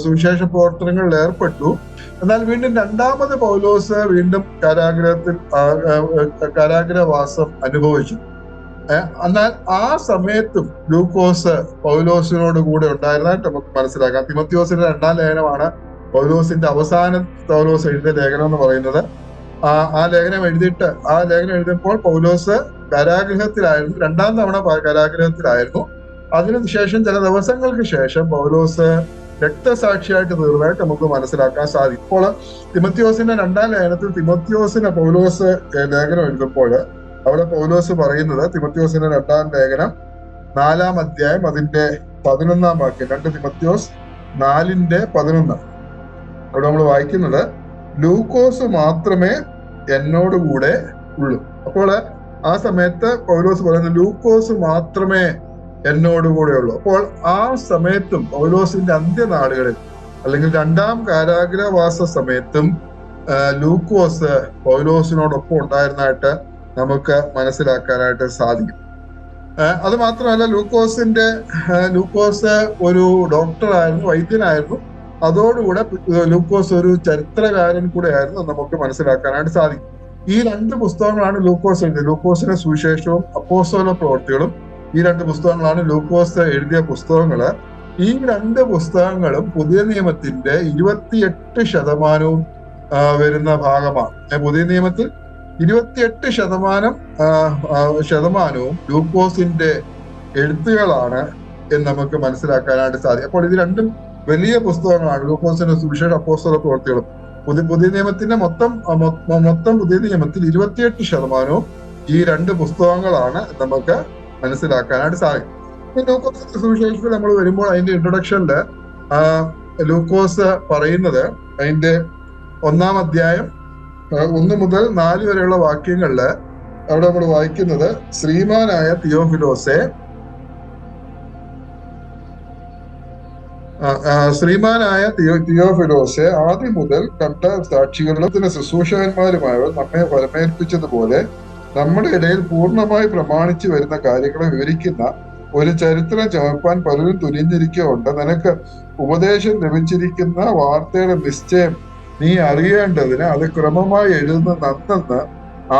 S1: സുവിശേഷ പ്രവർത്തനങ്ങളിൽ ഏർപ്പെട്ടു. എന്നാൽ വീണ്ടും 2-ാമത് പൗലോസ് വീണ്ടും കാരാഗ്രഹവാസം അനുഭവിച്ചു. എന്നാൽ ആ സമയത്തും ലൂക്കോസ് പൗലോസിനോട് കൂടെ ഉണ്ടായിരുന്നതായിട്ട് നമുക്ക് മനസ്സിലാക്കാം. തിമോത്തിയോസിന്റെ 2-ാം ലേഖനമാണ് പൗലോസിന്റെ അവസാനം പൗലോസ് എഴുതിയ ലേഖനം എന്ന് പറയുന്നത്. ആ ലേഖനം എഴുതിയപ്പോൾ പൗലോസ് കാരാഗ്രഹത്തിലായിരുന്നു, 2-ാം തവണ കാരാഗ്രഹത്തിലായിരുന്നു. അതിനുശേഷം ചില ദിവസങ്ങൾക്ക് ശേഷം പൗലോസ് രക്തസാക്ഷിയായിട്ട് തീർന്നതായിട്ട് നമുക്ക് മനസ്സിലാക്കാൻ സാധിക്കും. ഇപ്പോൾ തിമോത്തിയോസിന്റെ 2-ാം ലേഖനത്തിൽ തിമോത്തിയോസിന് പൗലോസ് ലേഖനം എഴുതുമ്പോൾ അവിടെ പൗലോസ് പറയുന്നത്, തിമോത്തിയോസിന്റെ 2-ാം ലേഖനം 4-ാം അധ്യായം അതിന്റെ 11-ാം വാക്യം, 2 തിമോത്തിയോസ് 4:11 അവിടെ നമ്മൾ വായിക്കുന്നത്, ലൂക്കോസ് മാത്രമേ എന്നോടുകൂടെ ഉള്ളൂ. അപ്പോൾ ആ സമയത്ത് പൗലോസ് പറയുന്നത് ലൂക്കോസ് മാത്രമേ എന്നോടുകൂടെ ഉള്ളൂ. അപ്പോൾ ആ സമയത്തും പൗലോസിന്റെ അന്ത്യനാളുകളിൽ അല്ലെങ്കിൽ 2-ാം കാരാഗ്രഹവാസ സമയത്തും ലൂക്കോസ് പൗലോസിനോടൊപ്പം ഉണ്ടായിരുന്നതായിട്ട് നമുക്ക് മനസ്സിലാക്കാനായിട്ട് സാധിക്കും. അത് മാത്രമല്ല, ലൂക്കോസ് ഒരു ഡോക്ടറായിരുന്നു, വൈദ്യനായിരുന്നു. അതോടുകൂടെ ലൂക്കോസ് ഒരു ചരിത്രകാരൻ കൂടെ ആയിരുന്നു നമുക്ക് മനസ്സിലാക്കാനായിട്ട് സാധിക്കും. ഈ രണ്ട് പുസ്തകങ്ങളാണ് ലൂക്കോസ് എഴുതിയത്. ലൂക്കോസിന്റെ സുവിശേഷവും അപ്പോസ്തല പ്രവൃത്തികളും, ഈ രണ്ട് പുസ്തകങ്ങളാണ് ലൂക്കോസ് എഴുതിയ പുസ്തകങ്ങള്. ഈ രണ്ട് പുസ്തകങ്ങളും പുതിയ നിയമത്തിന്റെ 28% വരുന്ന ഭാഗമാണ്. പുതിയ നിയമത്തിൽ 28% ശതമാനവും ലൂക്കോസിന്റെ എഴുത്തുകളാണ് എന്ന് നമുക്ക് മനസ്സിലാക്കാനായിട്ട് സാധിക്കും. അപ്പോൾ ഇത് രണ്ടും വലിയ പുസ്തകങ്ങളാണ്, ലൂക്കോസിന്റെ സുവിശേഷ അപ്പോസ്തല പ്രവൃത്തികളും. പുതിയ നിയമത്തിന്റെ മൊത്തം പുതിയ നിയമത്തിൽ 28% ഈ രണ്ട് പുസ്തകങ്ങളാണ് നമുക്ക് മനസ്സിലാക്കാനായിട്ട് സാധിക്കും. ലൂക്കോസിന്റെ സുവിശേഷത്തിൽ നമ്മൾ വരുമ്പോൾ അതിന്റെ ഇൻട്രൊഡക്ഷനില് ലൂക്കോസ് പറയുന്നത്, അതിന്റെ 1-ാം അധ്യായം 1 മുതൽ 4 വരെയുള്ള വാക്യങ്ങളില് അവിടെ നമ്മൾ വായിക്കുന്നത്, ശ്രീമാനായ തിയോഫിലോസെ, ആദ്യം മുതൽ കണ്ട സാക്ഷികളും ശുശ്രൂഷകന്മാരുമായവർ നമ്മെ ഫലമേൽപ്പിച്ചതുപോലെ നമ്മുടെ ഇടയിൽ പൂർണ്ണമായി പ്രമാണിച്ചു വരുന്ന കാര്യങ്ങളെ വിവരിക്കുന്ന ഒരു ചരിത്രം ചമപ്പാൻ പലരും തുനിഞ്ഞിരിക്കുകൊണ്ട് നിനക്ക് ഉപദേശം ലഭിച്ചിരിക്കുന്ന വാർത്തയുടെ നിശ്ചയം നീ അറിയേണ്ടതിന് അത് ക്രമമായി എഴുതുന്ന നന്നെന്ന്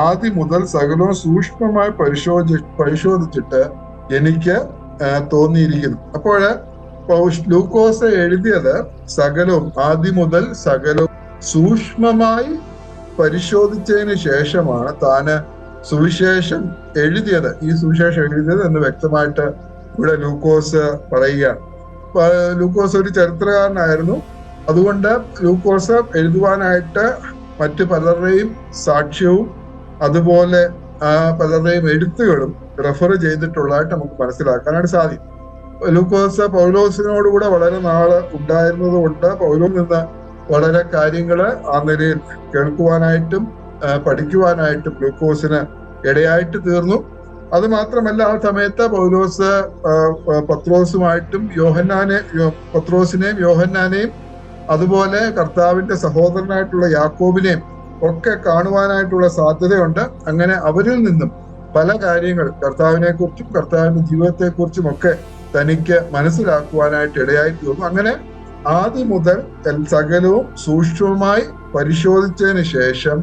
S1: ആദ്യം മുതൽ സകലവും സൂക്ഷ്മമായി പരിശോധിച്ചിട്ട് എനിക്ക് തോന്നിയിരിക്കുന്നു. അപ്പോൾ ലൂക്കോസ് എഴുതിയത് സകലവും ആദ്യം മുതൽ സകലവും സൂക്ഷ്മമായി പരിശോധിച്ചതിന് ശേഷമാണ് താന് സുവിശേഷം എഴുതിയത്, ഈ സുവിശേഷം എഴുതിയത് എന്ന് വ്യക്തമായിട്ട് ഇവിടെ ലൂക്കോസ് പറയുകയാണ്. ലൂക്കോസ് ഒരു ചരിത്രകാരനായിരുന്നു. അതുകൊണ്ട് ലൂക്കോസ് എഴുതുവാനായിട്ട് മറ്റു പലരുടെയും സാക്ഷ്യവും അതുപോലെ പലരുടെയും എഴുത്തുകളും റെഫർ ചെയ്തിട്ടുള്ളതായിട്ട് നമുക്ക് മനസ്സിലാക്കാനായിട്ട് സാധിക്കും. ലൂക്കോസ് പൗലോസിനോടുകൂടെ വളരെ നാള് ഉണ്ടായിരുന്നത് കൊണ്ട് പൗലോസിൽ നിന്ന് വളരെ കാര്യങ്ങള് ആ നിലയിൽ കേൾക്കുവാനായിട്ടും പഠിക്കുവാനായിട്ടും ലൂക്കോസിന് ഇടയായിട്ട് തീർന്നു. അത് മാത്രമല്ല, ആ സമയത്ത് പൗലോസ് പത്രോസിനെയും യോഹന്നാനെയും അതുപോലെ കർത്താവിന്റെ സഹോദരനായിട്ടുള്ള യാക്കോബിനെയും ഒക്കെ കാണുവാനായിട്ടുള്ള സാധ്യതയുണ്ട്. അങ്ങനെ അവരിൽ നിന്നും പല കാര്യങ്ങൾ കർത്താവിനെ കുറിച്ചും കർത്താവിന്റെ ജീവിതത്തെ കുറിച്ചും ഒക്കെ തനിക്ക് മനസ്സിലാക്കുവാനായിട്ട് ഇടയായി തീർന്നു. അങ്ങനെ ആദ്യം മുതൽ സകലവും സൂക്ഷ്മമായി പരിശോധിച്ചതിന് ശേഷം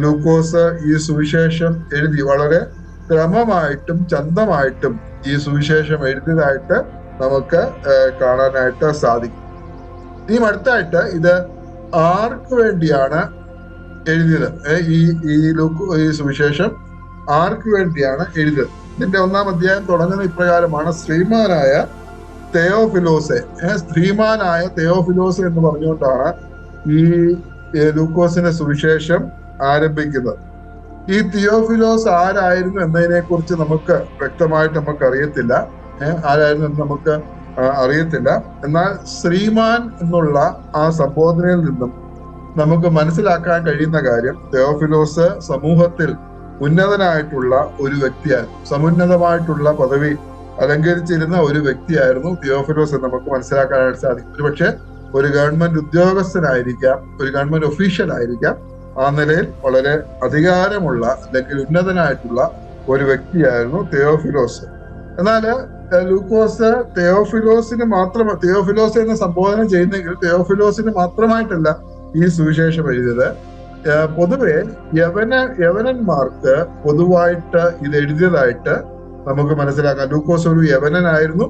S1: ലൂക്കോസ് ഈ സുവിശേഷം എഴുതി. വളരെ ക്രമമായിട്ടും ചന്തമായിട്ടും ഈ സുവിശേഷം എഴുതിയതായിട്ട് നമുക്ക് കാണാനായിട്ട് സാധിക്കും. ഇനി അടുത്തായിട്ട് ഇത് ആർക്ക് വേണ്ടിയാണ് എഴുതിയത്? ഈ സുവിശേഷം ആർക്ക് വേണ്ടിയാണ് എഴുതിയത്? ഇതിന്റെ 1-ാം അധ്യായം തുടങ്ങുന്ന ഇപ്രകാരമാണ്: ശ്രീമാനായ തെയോഫിലോസെ. ശ്രീമാനായ തെയോഫിലോസെ എന്ന് പറഞ്ഞുകൊണ്ടാണ് ഈ ലൂക്കോസിന്റെ സുവിശേഷം ആരംഭിക്കുന്നത്. ഈ തിയോഫിലോസ് ആരായിരുന്നു എന്നതിനെ കുറിച്ച് നമുക്ക് വ്യക്തമായിട്ട് നമുക്ക് അറിയത്തില്ല. ആരായിരുന്നു എന്ന് നമുക്ക് അറിയത്തില്ല. എന്നാൽ ശ്രീമാൻ എന്നുള്ള ആ സംബോധനയിൽ നിന്നും നമുക്ക് മനസ്സിലാക്കാൻ കഴിയുന്ന കാര്യം, തെയോഫിലോസ് സമൂഹത്തിൽ ഉന്നതനായിട്ടുള്ള ഒരു വ്യക്തിയായിരുന്നു. സമുന്നതമായിട്ടുള്ള പദവി അലങ്കരിച്ചിരുന്ന ഒരു വ്യക്തിയായിരുന്നു തിയോഫിലോസ് എന്ന് നമുക്ക് മനസ്സിലാക്കാനായിട്ട് സാധിക്കും. ഒരുപക്ഷെ ഒരു ഗവൺമെന്റ് ഉദ്യോഗസ്ഥനായിരിക്കാം, ഒരു ഗവൺമെന്റ് ഒഫീഷ്യൽ ആയിരിക്കാം. ആ നിലയിൽ വളരെ അധികാരമുള്ള അല്ലെങ്കിൽ ഉന്നതനായിട്ടുള്ള ഒരു വ്യക്തിയായിരുന്നു തെയോഫിലോസ്. എന്നാൽ ലൂക്കോസ് തെയോഫിലോസ് എന്ന് സംബോധന ചെയ്യുന്നെങ്കിൽ തെയോഫിലോസിന് മാത്രമായിട്ടല്ല ഈ സുവിശേഷം എഴുതിയത്. പൊതുവെ യവനന്മാർക്ക് പൊതുവായിട്ട് ഇത് എഴുതിയതായിട്ട് നമുക്ക് മനസ്സിലാക്കാം. ലൂക്കോസ് ഒരു യവനനായിരുന്നു.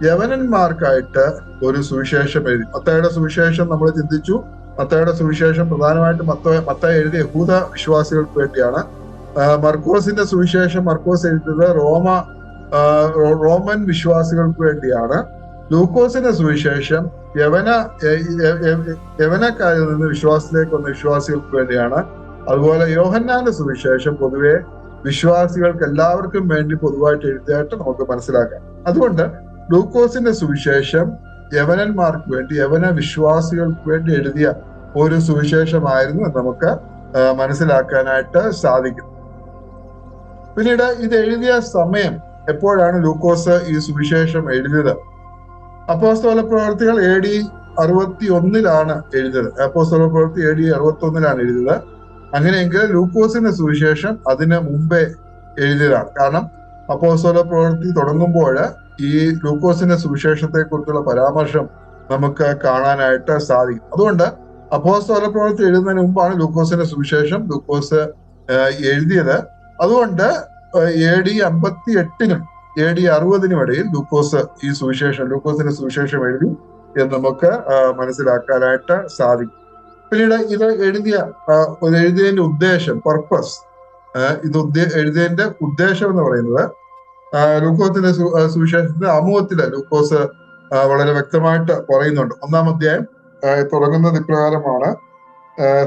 S1: യവനന്മാർക്കായിട്ട് ഒരു സുവിശേഷം എഴുതി. മത്തായിയുടെ സുവിശേഷം നമ്മൾ ചിന്തിച്ചു. മത്തായിയുടെ സുവിശേഷം പ്രധാനമായിട്ടും മത്തായി എഴുതിയ യഹൂദ വിശ്വാസികൾക്ക് വേണ്ടിയാണ്. മർക്കോസിന്റെ സുവിശേഷം മർക്കോസ് എഴുതിയത് റോമൻ വിശ്വാസികൾക്ക് വേണ്ടിയാണ്. ലൂക്കോസിന്റെ സുവിശേഷം യവനക്കാരിൽ നിന്ന് വിശ്വാസത്തിലേക്ക് വന്ന വിശ്വാസികൾക്ക് വേണ്ടിയാണ്. അതുപോലെ യോഹന്നാന്റെ സുവിശേഷം പൊതുവെ വിശ്വാസികൾക്ക് എല്ലാവർക്കും വേണ്ടി പൊതുവായിട്ട് എഴുതിയായിട്ട് നമുക്ക് മനസ്സിലാക്കാം. അതുകൊണ്ട് ലൂക്കോസിന്റെ സുവിശേഷം യവനന്മാർക്ക് വേണ്ടി, യവന വിശ്വാസികൾക്ക് വേണ്ടി എഴുതിയ ഒരു സുവിശേഷമായിരുന്നു എന്ന് നമുക്ക് മനസ്സിലാക്കാനായിട്ട് സാധിക്കും. പിന്നീട് ഇത് എഴുതിയ സമയം എപ്പോഴാണ് ലൂക്കോസ് ഈ സുവിശേഷം എഴുതിയത്? അപ്പോസ്തല പ്രവർത്തികൾ AD 61 എഴുതിയത്. അപ്പോസ്തല പ്രവൃത്തി AD 61 എഴുതിയത്. അങ്ങനെയെങ്കിൽ ലൂക്കോസിന്റെ സുവിശേഷം അതിന് മുമ്പേ എഴുതിയതാണ്. കാരണം അപ്പോസ്തല പ്രവൃത്തി തുടങ്ങുമ്പോൾ ഈ ലൂക്കോസിന്റെ സുവിശേഷത്തെ കുറിച്ചുള്ള പരാമർശം നമുക്ക് കാണാനായിട്ട് സാധിക്കും. അതുകൊണ്ട് അപ്പോസ്തല പ്രവൃത്തി എഴുതുന്നതിന് മുമ്പാണ് ലൂക്കോസിന്റെ സുവിശേഷം ലൂക്കോസ് എഴുതിയത്. അതുകൊണ്ട് AD 58 AD 60 ഇടയിൽ ലൂക്കോസ് ഈ ലൂക്കോസിന്റെ സുവിശേഷം എഴുതി എന്ന് നമുക്ക് മനസ്സിലാക്കാനായിട്ട് സാധിക്കും. പിന്നീട് ഇത് എഴുതിയതിന്റെ ഉദ്ദേശം, പർപ്പസ്, എഴുതിയതിന്റെ ഉദ്ദേശം എന്ന് പറയുന്നത് ലൂക്കോസിന്റെ സുവിശേഷത്തിന്റെ ആമുഖത്തില് ലൂക്കോസ് വളരെ വ്യക്തമായിട്ട് പറയുന്നുണ്ട്. 1-ാം അധ്യായം തുടങ്ങുന്നത് ഇപ്രകാരമാണ്: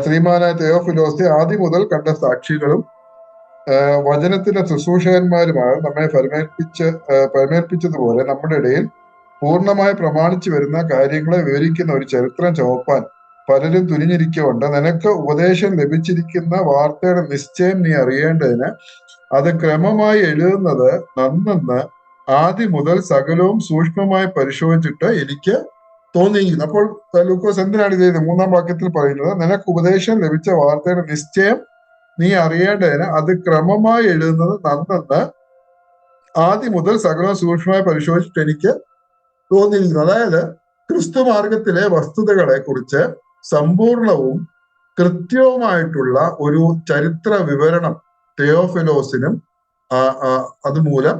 S1: ശ്രീമാനായ തെയോഫിലോസെ, ആദ്യം മുതൽ കണ്ട സാക്ഷികളും വചനത്തിന്റെ ശുശ്രൂഷകന്മാരുമാണ് നമ്മെ പരിമേൽപ്പിച്ചതുപോലെ നമ്മുടെ ഇടയിൽ പൂർണ്ണമായി പ്രമാണിച്ചു വരുന്ന കാര്യങ്ങളെ വിവരിക്കുന്ന ഒരു ചരിത്രം ചുമപ്പാൻ പലരും തുനിഞ്ഞിരിക്കുകൊണ്ട് നിനക്ക് ഉപദേശം ലഭിച്ചിരിക്കുന്ന വാർത്തയുടെ നിശ്ചയം നീ അറിയേണ്ടതിന് അത് ക്രമമായി എഴുതുന്നത് നന്നെന്ന് ആദ്യം മുതൽ സകലവും സൂക്ഷ്മമായി പരിശോധിച്ചിട്ട് എനിക്ക് തോന്നിയിരിക്കുന്നു. അപ്പോൾ ലൂക്കോസ് എന്തിനാണ് ഇത് ചെയ്തത്? 3-ാം വാക്യത്തിൽ പറയുന്നത്, നിനക്ക് ഉപദേശം ലഭിച്ച വാർത്തയുടെ നിശ്ചയം നീ അറിയേണ്ടതിന് അത് ക്രമമായി എഴുതുന്നത് നന്നെന്ന് ആദ്യം മുതൽ സകലവും സൂക്ഷ്മമായി പരിശോധിച്ചിട്ട് എനിക്ക് തോന്നിയിരിക്കുന്നു. അതായത് ക്രിസ്തു മാർഗത്തിലെ വസ്തുതകളെ കുറിച്ച് സമ്പൂർണവും കൃത്യവുമായിട്ടുള്ള ഒരു ചരിത്ര വിവരണം തെയോഫിലോസിനും അതുമൂലം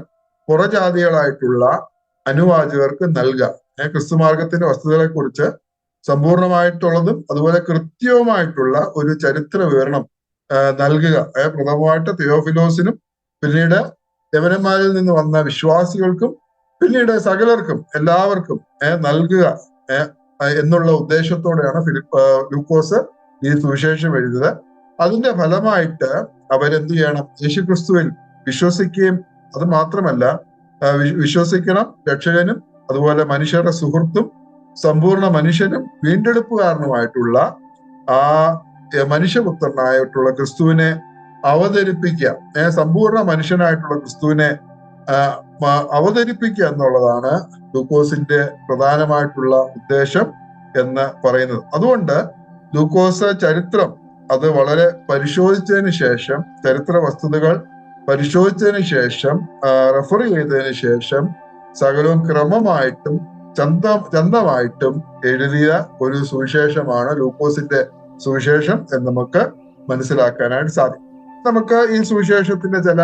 S1: പുറജാതികളായിട്ടുള്ള അനുവാചകർക്ക് നൽകാം. ക്രിസ്തുമാർഗത്തിന്റെ വസ്തുതകളെ കുറിച്ച് സമ്പൂർണമായിട്ടുള്ളതും അതുപോലെ കൃത്യവുമായിട്ടുള്ള ഒരു ചരിത്ര വിവരണം നൽകുക. പ്രഥമമായിട്ട് തെയോഫിലോസിനും പിന്നീട് യവനന്മാരിൽ നിന്ന് വന്ന വിശ്വാസികൾക്കും പിന്നീട് സകലർക്കും എല്ലാവർക്കും നൽകുക എന്നുള്ള ഉദ്ദേശത്തോടെയാണ് ലൂക്കോസ് ഈ സുവിശേഷം എഴുതിയത്. അതിന്റെ ഫലമായിട്ട് അവരെന്ത് ചെയ്യണം? യേശുക്രിസ്തുവിൽ വിശ്വസിക്കുകയും അത് മാത്രമല്ല വിശ്വസിക്കണം, രക്ഷകനും അതുപോലെ മനുഷ്യരുടെ സുഹൃത്തും സമ്പൂർണ്ണ മനുഷ്യനും വീണ്ടെടുപ്പുകാരനുമായിട്ടുള്ള ആ മനുഷ്യപുത്രനായിട്ടുള്ള ക്രിസ്തുവിനെ അവതരിപ്പിക്കുക, സമ്പൂർണ്ണ മനുഷ്യനായിട്ടുള്ള ക്രിസ്തുവിനെ അവതരിപ്പിക്കുക എന്നുള്ളതാണ് ലൂക്കോസിന്റെ പ്രധാനമായിട്ടുള്ള ഉദ്ദേശം എന്ന് പറയുന്നത്. അതുകൊണ്ട് ലൂക്കോസ് ചരിത്രം അത് വളരെ പരിശോധിച്ചതിന് ശേഷം, ചരിത്ര വസ്തുതകൾ പരിശോധിച്ചതിന് ശേഷം, റെഫർ ചെയ്തതിന് ശേഷം സകലവും ക്രമമായിട്ടും ചന്തമായിട്ടും എഴുതിയ ഒരു സുവിശേഷമാണ് ലൂക്കോസിന്റെ സുവിശേഷം എന്ന് നമുക്ക് മനസ്സിലാക്കാനായിട്ട് സാധിക്കും. നമുക്ക് ഈ സുവിശേഷത്തിന്റെ ചില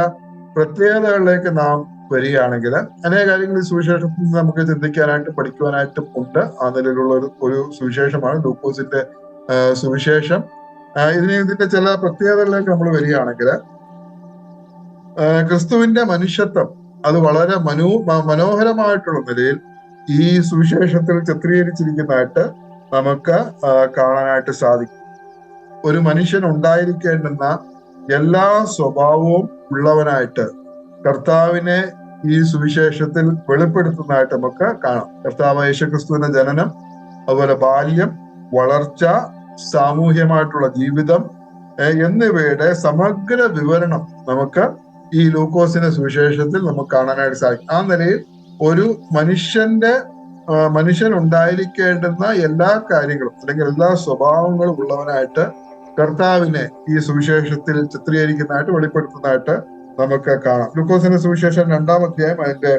S1: പ്രത്യേകതകളിലേക്ക് നാം വരികയാണെങ്കിൽ അനേക കാര്യങ്ങൾ ഈ സുവിശേഷത്തിൽ നിന്ന് നമുക്ക് ചിന്തിക്കാനായിട്ട് പഠിക്കുവാനായിട്ടും ഉണ്ട്. ആ നിലയിലുള്ള ഒരു സുവിശേഷമാണ് ലൂക്കോസിന്റെ സുവിശേഷം. ഇതിന്റെ ചില പ്രത്യേകതകളിലേക്ക് നമ്മൾ വരികയാണെങ്കിൽ ക്രിസ്തുവിന്റെ മനുഷ്യത്വം അത് വളരെ മനോഹരമായിട്ടുള്ള നിലയിൽ ഈ സുവിശേഷത്തിൽ ചിത്രീകരിച്ചിരിക്കുന്നതായിട്ട് നമുക്ക് കാണാനായിട്ട് സാധിക്കും. ഒരു മനുഷ്യൻ ഉണ്ടായിരിക്കേണ്ടുന്ന എല്ലാ സ്വഭാവവും ഉള്ളവനായിട്ട് കർത്താവിനെ ഈ സുവിശേഷത്തിൽ വെളിപ്പെടുത്തുന്നതായിട്ട് നമുക്ക് കാണാം. കർത്താവ് യേശുക്രിസ്തുവിന്റെ ജനനം, അതുപോലെ ബാല്യം, വളർച്ച, സാമൂഹ്യമായിട്ടുള്ള ജീവിതം എന്നിവയുടെ സമഗ്ര വിവരണം നമുക്ക് ഈ ലൂക്കോസിന്റെ സുവിശേഷത്തിൽ നമുക്ക് കാണാനായിട്ട് സാധിക്കും. ആ നിലയിൽ ഒരു മനുഷ്യൻ ഉണ്ടായിരിക്കേണ്ടുന്ന എല്ലാ കാര്യങ്ങളും അല്ലെങ്കിൽ എല്ലാ സ്വഭാവങ്ങളും ഉള്ളവനായിട്ട് കർത്താവിനെ ഈ സുവിശേഷത്തിൽ ചിത്രീകരിക്കുന്നതായിട്ട് വെളിപ്പെടുത്തുന്നതായിട്ട് നമുക്ക് കാണാം. ലൂക്കോസിന്റെ സുവിശേഷം 2-ാം അധ്യായം അതിന്റെ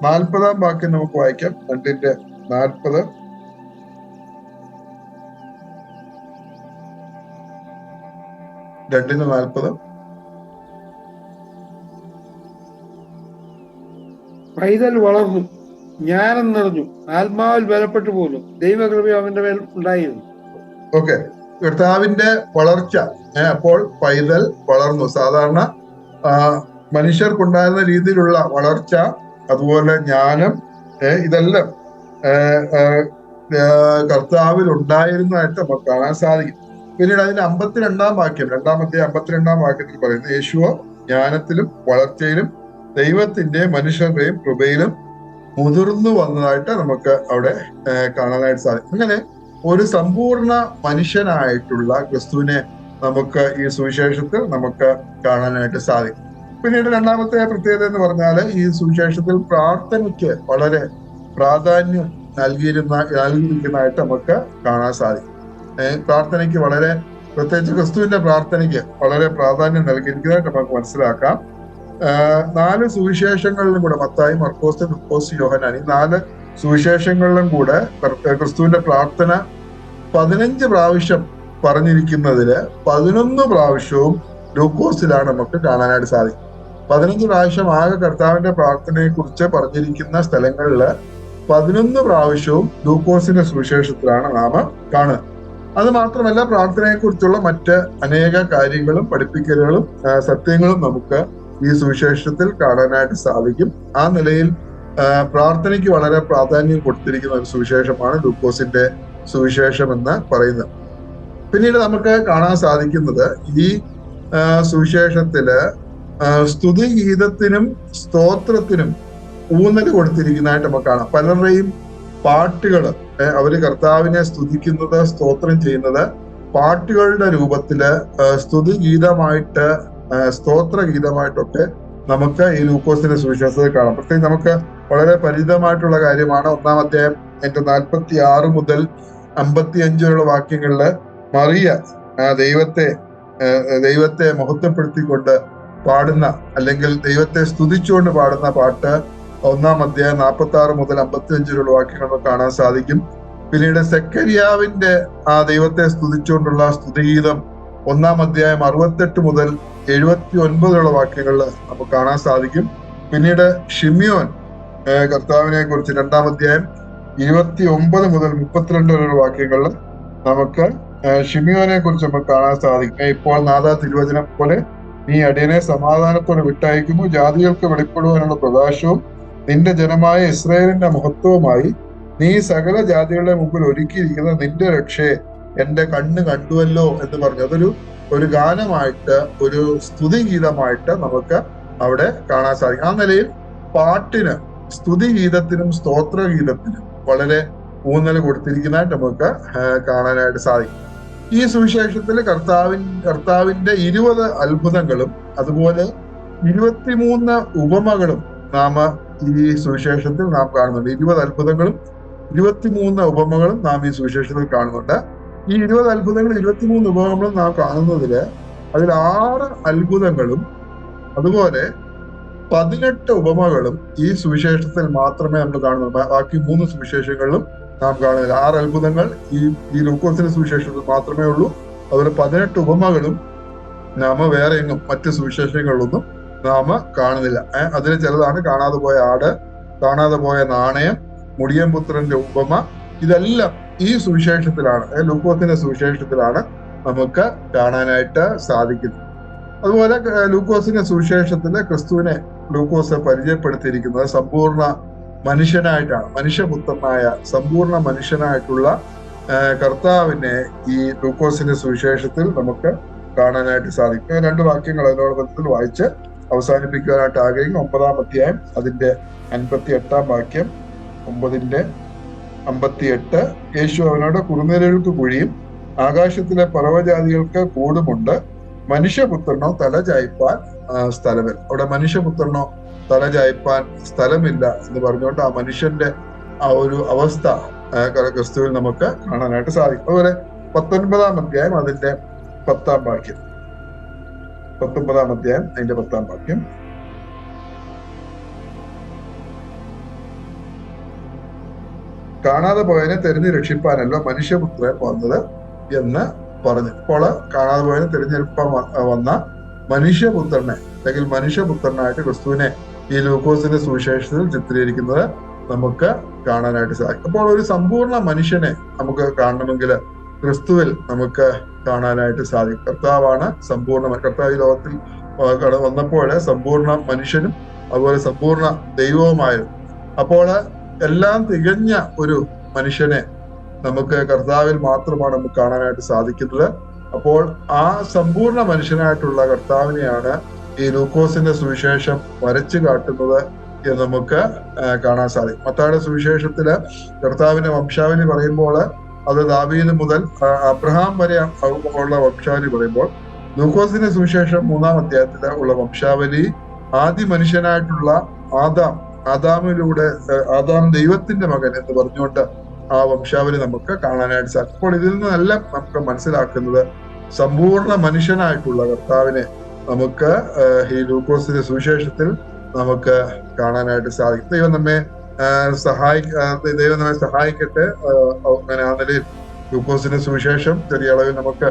S1: 40-ാം വാക്യം നമുക്ക് വായിക്കാം. 2:40.
S2: പൈതൽ വളർന്നു, ജ്ഞാനം നിറഞ്ഞു, ആത്മാവിൽ ബലപ്പെട്ടു പോലും, ദൈവകൃപ അവന്റെ മേൽ ഉണ്ടായിരുന്നു.
S1: ഓക്കെ, കർത്താവിന്റെ വളർച്ച. അപ്പോൾ പൈതൽ വളർന്നു. സാധാരണ മനുഷ്യർക്കുണ്ടായിരുന്ന രീതിയിലുള്ള വളർച്ച, അതുപോലെ ജ്ഞാനം, ഇതെല്ലാം കർത്താവിൽ ഉണ്ടായിരുന്നതായിട്ട് നമുക്ക് കാണാൻ സാധിക്കും. പിന്നീട് അതിന്റെ 52-ാം വാക്യം, 2-ാം അധ്യായം 52-ാം വാക്യത്തിൽ പറയുന്നത്, യേശുവോ ജ്ഞാനത്തിലും വളർച്ചയിലും ദൈവത്തിന്റെ മനുഷ്യരുടെയും കൃപയിലും മുതിർന്നു വന്നതായിട്ട് നമുക്ക് അവിടെ കാണാനായിട്ട് സാധിക്കും. അങ്ങനെ ഒരു സമ്പൂർണ്ണ മനുഷ്യനായിട്ടുള്ള ക്രിസ്തുവിനെ നമുക്ക് ഈ സുവിശേഷത്തിൽ നമുക്ക് കാണാനായിട്ട് സാധിക്കും. പിന്നീട് 2-ാമത്തെ പ്രത്യേകത എന്ന് പറഞ്ഞാൽ ഈ സുവിശേഷത്തിൽ പ്രാർത്ഥനയ്ക്ക് വളരെ പ്രാധാന്യം നൽകിയിരിക്കുന്നതായിട്ട് നമുക്ക് കാണാൻ സാധിക്കും. പ്രാർത്ഥനയ്ക്ക് വളരെ, പ്രത്യേകിച്ച് ക്രിസ്തുവിന്റെ പ്രാർത്ഥനയ്ക്ക് വളരെ പ്രാധാന്യം നൽകിയിരിക്കുന്നതായിട്ട് നമുക്ക് മനസ്സിലാക്കാം. 4 സുവിശേഷങ്ങളിലും കൂടെ, മത്തായി, മർക്കോസ്, ലൂക്കോസ്, യോഹന്നാൻ, ഈ 4 സുവിശേഷങ്ങളിലും കൂടെ ക്രിസ്തുവിന്റെ പ്രാർത്ഥന 15 പ്രാവശ്യം പറഞ്ഞിരിക്കുന്നതില് 11 പ്രാവശ്യവും ലൂക്കോസിലാണ് നമുക്ക് കാണാനായിട്ട് സാധിക്കും. 15 പ്രാവശ്യം ആകെ കർത്താവിന്റെ പ്രാർത്ഥനയെ കുറിച്ച് പറഞ്ഞിരിക്കുന്ന സ്ഥലങ്ങളില് 11 പ്രാവശ്യവും ലൂക്കോസിന്റെ സുവിശേഷത്തിലാണ് നാം കാണുന്നത്. അത് മാത്രമല്ല, പ്രാർത്ഥനയെ കുറിച്ചുള്ള മറ്റ് അനേക കാര്യങ്ങളും പഠിപ്പിക്കലുകളും സത്യങ്ങളും നമുക്ക് ഈ സുവിശേഷത്തിൽ കാണാനായിട്ട് സാധിക്കും. ആ നിലയിൽ പ്രാർത്ഥനയ്ക്ക് വളരെ പ്രാധാന്യം കൊടുത്തിരിക്കുന്ന ഒരു സുവിശേഷമാണ് ലൂക്കോസിന്റെ സുവിശേഷം എന്ന് പറയുന്നത്. പിന്നീട് നമുക്ക് കാണാൻ സാധിക്കുന്നത് ഈ സുവിശേഷത്തില് സ്തുതിഗീതത്തിനും സ്തോത്രത്തിനും ഊന്നൽ കൊടുത്തിരിക്കുന്നതായിട്ട് നമുക്ക് കാണാം. പലരുടെയും പാട്ടുകള് അവര് കർത്താവിനെ സ്തുതിക്കുന്നത്, സ്തോത്രം ചെയ്യുന്നത് പാട്ടുകളുടെ രൂപത്തില് സ്തുതിഗീതമായിട്ട് സ്തോത്രഗീതമായിട്ടൊക്കെ നമുക്ക് ഈ ലൂക്കോസിന്റെ സുവിശേഷത്തിൽ കാണാം. പ്രത്യേകിച്ച് നമുക്ക് വളരെ പരിചിതമായിട്ടുള്ള കാര്യമാണ് 1-ാം അധ്യായം 46 മുതൽ 55 വരെയുള്ള വാക്യങ്ങളില് മറിയ ദൈവത്തെ മഹത്വപ്പെടുത്തിക്കൊണ്ട് പാടുന്ന, അല്ലെങ്കിൽ ദൈവത്തെ സ്തുതിച്ചുകൊണ്ട് പാടുന്ന പാട്ട് 1-ാം അധ്യായം 46 മുതൽ 55 വരെയുള്ള വാക്യങ്ങൾ നമുക്ക് കാണാൻ സാധിക്കും. പിന്നീട് സെക്കരിയാവിന്റെ ആ ദൈവത്തെ സ്തുതിച്ചുകൊണ്ടുള്ള സ്തുതിഗീതം 1-ാം അധ്യായം 68 മുതൽ 79 വരെയുള്ള വാക്യങ്ങളിൽ നമുക്ക് കാണാൻ സാധിക്കും. പിന്നീട് ഷിമിയോൻ കർത്താവിനെ കുറിച്ച് 2-ാം അധ്യായം 29 മുതൽ 32 വരെയുള്ള വാക്യങ്ങളിൽ നമുക്ക് ഷിമിയോനെ കുറിച്ച് നമുക്ക് കാണാൻ സാധിക്കും. ഇപ്പോൾ നാഥാ, തിരുവചനം പോലെ നീ അടിയനെ സമാധാനത്തോടെ വിട്ടയക്കുന്നു, ജാതികൾക്ക് വെളിപ്പെടുവാനുള്ള പ്രകാശവും നിന്റെ ജനമായ ഇസ്രായേലിന്റെ മഹത്വവുമായി നീ സകല ജാതികളുടെ മുമ്പിൽ ഒരുക്കിയിരിക്കുന്ന നിന്റെ രക്ഷയെ എന്റെ കണ്ണ് കണ്ടുവല്ലോ എന്ന് പറഞ്ഞു. അതൊരു ഗാനമായിട്ട്, ഒരു സ്തുതിഗീതമായിട്ട് നമുക്ക് അവിടെ കാണാൻ സാധിക്കും. ആ നിലയിൽ പാട്ടിന്, സ്തുതിഗീതത്തിനും സ്തോത്രഗീതത്തിനും വളരെ ഊന്നൽ കൊടുത്തിരിക്കുന്നതായിട്ട് നമുക്ക് കാണാനായിട്ട് സാധിക്കും. ഈ സുവിശേഷത്തിൽ കർത്താവിന്റെ 20 അത്ഭുതങ്ങളും അതുപോലെ 23 ഉപമകളും നാം ഈ സുവിശേഷത്തിൽ നാം കാണുന്നുണ്ട്. 20 അത്ഭുതങ്ങളും 23 ഉപമകളും നാം ഈ സുവിശേഷത്തിൽ കാണുന്നുണ്ട്. ഈ 20 അത്ഭുതങ്ങളും 23 ഉപമകളും നാം കാണുന്നതില് അതിൽ 6 അത്ഭുതങ്ങളും അതുപോലെ 18 ഉപമകളും ഈ സുവിശേഷത്തിൽ മാത്രമേ നമ്മൾ കാണുന്നുള്ളൂ. ബാക്കി 3 സുവിശേഷങ്ങളിലും നാം കാണുന്നില്ല. 6 അത്ഭുതങ്ങൾ ഈ ലൂക്കോസിന്റെ സുവിശേഷത്തിൽ മാത്രമേ ഉള്ളൂ. അതുപോലെ 18 ഉപമകളും നാം വേറെ എങ്ങും മറ്റ് സുവിശേഷങ്ങളിലൊന്നും നാം കാണുന്നില്ല. അതിൽ ചിലതാണ് കാണാതെ പോയ ആട്, കാണാതെ പോയ നാണയം, മുടിയൻ പുത്രന്റെ ഉപമ. ഇതെല്ലാം ഈ സുവിശേഷത്തിലാണ്, ലൂക്കോസിന്റെ സുവിശേഷത്തിലാണ് നമുക്ക് കാണാനായിട്ട് സാധിക്കുന്നത്. അതുപോലെ ലൂക്കോസിന്റെ സുവിശേഷത്തില് ക്രിസ്തുവിനെ ലൂക്കോസ് പരിചയപ്പെടുത്തിയിരിക്കുന്നത് സമ്പൂർണ്ണ മനുഷ്യനായിട്ടാണ്. മനുഷ്യപുത്രനായ സമ്പൂർണ്ണ മനുഷ്യനായിട്ടുള്ള കർത്താവിനെ ഈ ലൂക്കോസിന്റെ സുവിശേഷത്തിൽ നമുക്ക് കാണാനായിട്ട് സാധിക്കും. 2 വാക്യങ്ങൾ അതിനോട് ബന്ധത്തിൽ വായിച്ച് അവസാനിപ്പിക്കാനായിട്ട് ആഗ്രഹിക്കും. 9-ാം അധ്യായം അതിന്റെ 58-ാം വാക്യം. 9-ന്റെ 58. യേശു അവനോട്, കുറുനരികൾക്ക് കുഴിയും ആകാശത്തിലെ പറവജാതികൾക്ക് കൂടുമുണ്ട്, മനുഷ്യപുത്രനോ തല ചായ്പാൻ സ്ഥലമില്ല. അവിടെ മനുഷ്യപുത്രനോ തല ചായ്പാൻ സ്ഥലമില്ല എന്ന് പറഞ്ഞുകൊണ്ട് ആ മനുഷ്യന്റെ ആ ഒരു അവസ്ഥ ക്രിസ്തുവിൽ നമുക്ക് കാണാനായിട്ട് സാധിക്കും. അതുപോലെ 19-ാം അധ്യായം അതിന്റെ 10-ാം വാക്യം. 19-ാം അധ്യായം അതിന്റെ 10-ാം വാക്യം. കാണാതെ പോയതിനെ തെരഞ്ഞു രക്ഷിപ്പാനല്ലോ മനുഷ്യപുത്രൻ വന്നത് എന്ന് പറഞ്ഞു. അപ്പോൾ കാണാതെ പോയതിനെ തെരഞ്ഞെടുപ്പാൻ വന്ന മനുഷ്യപുത്രനെ, അല്ലെങ്കിൽ മനുഷ്യപുത്രനായിട്ട് ക്രിസ്തുവിനെ ഈ ലൂക്കോസിന്റെ സുവിശേഷത്തിൽ ചിത്രീകരിക്കുന്നത് നമുക്ക് കാണാനായിട്ട് സാധിക്കും. അപ്പോൾ ഒരു സമ്പൂർണ്ണ മനുഷ്യനെ നമുക്ക് കാണണമെങ്കിൽ ക്രിസ്തുവിൽ നമുക്ക് കാണാനായിട്ട് സാധിക്കും. കർത്താവാണ് സമ്പൂർണ്ണ. കർത്താവ് ഈ ലോകത്തിൽ വന്നപ്പോൾ സമ്പൂർണ്ണ മനുഷ്യനും അതുപോലെ സമ്പൂർണ്ണ ദൈവവുമായിരുന്നു. അപ്പോൾ എല്ലാം തികഞ്ഞ ഒരു മനുഷ്യനെ നമുക്ക് കർത്താവിൽ മാത്രമാണ് നമുക്ക് കാണാനായിട്ട് സാധിക്കുന്നത്. അപ്പോൾ ആ സമ്പൂർണ്ണ മനുഷ്യനായിട്ടുള്ള കർത്താവിനെയാണ് ഈ ലൂക്കോസിന്റെ സുവിശേഷം വരച്ചു കാട്ടുന്നത് എന്ന് നമുക്ക് കാണാൻ സാധിക്കും. മത്തായിയുടെ സുവിശേഷത്തില് കർത്താവിന്റെ വംശാവലി പറയുമ്പോൾ അത് ദാവീദ് മുതൽ അബ്രഹാം വരെ ഉള്ള വംശാവലി പറയുമ്പോൾ, ലൂക്കോസിന്റെ സുവിശേഷം 3-ാം അധ്യായത്തില് ഉള്ള വംശാവലി ആദ്യ മനുഷ്യനായിട്ടുള്ള ആദാം ദൈവത്തിന്റെ മകൻ എന്ന് പറഞ്ഞുകൊണ്ട് ആ വംശാവലി നമുക്ക് കാണാനായിട്ട് സാധിക്കും. അപ്പോൾ ഇതിൽ നിന്നെല്ലാം നമുക്ക് മനസ്സിലാക്കുന്നത് സമ്പൂർണ്ണ മനുഷ്യനായിട്ടുള്ള കർത്താവിനെ നമുക്ക് ഈ ലൂക്കോസിന്റെ സുവിശേഷത്തിൽ നമുക്ക് കാണാനായിട്ട് സാധിക്കും. ദൈവം നമ്മെ സഹായിക്കട്ടെ. അങ്ങനെ ആ നിലയിൽ ലൂക്കോസിന്റെ സുവിശേഷം ചെറിയ അളവിൽ നമുക്ക്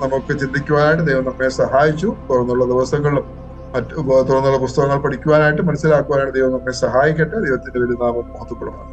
S1: നമുക്ക് ചിന്തിക്കുവാനായിട്ട് ദൈവം നമ്മെ സഹായിച്ചു. തുറന്നുള്ള ദിവസങ്ങളിലും തുറന്നുള്ള പുസ്തകങ്ങൾ പഠിക്കുവാനായിട്ട് മനസ്സിലാക്കുവാനായിട്ട് ദൈവം നമ്മെ സഹായിക്കട്ടെ. ദൈവത്തിന്റെ വലിയ നാമം മഹത്വപ്പെടുവാണ്.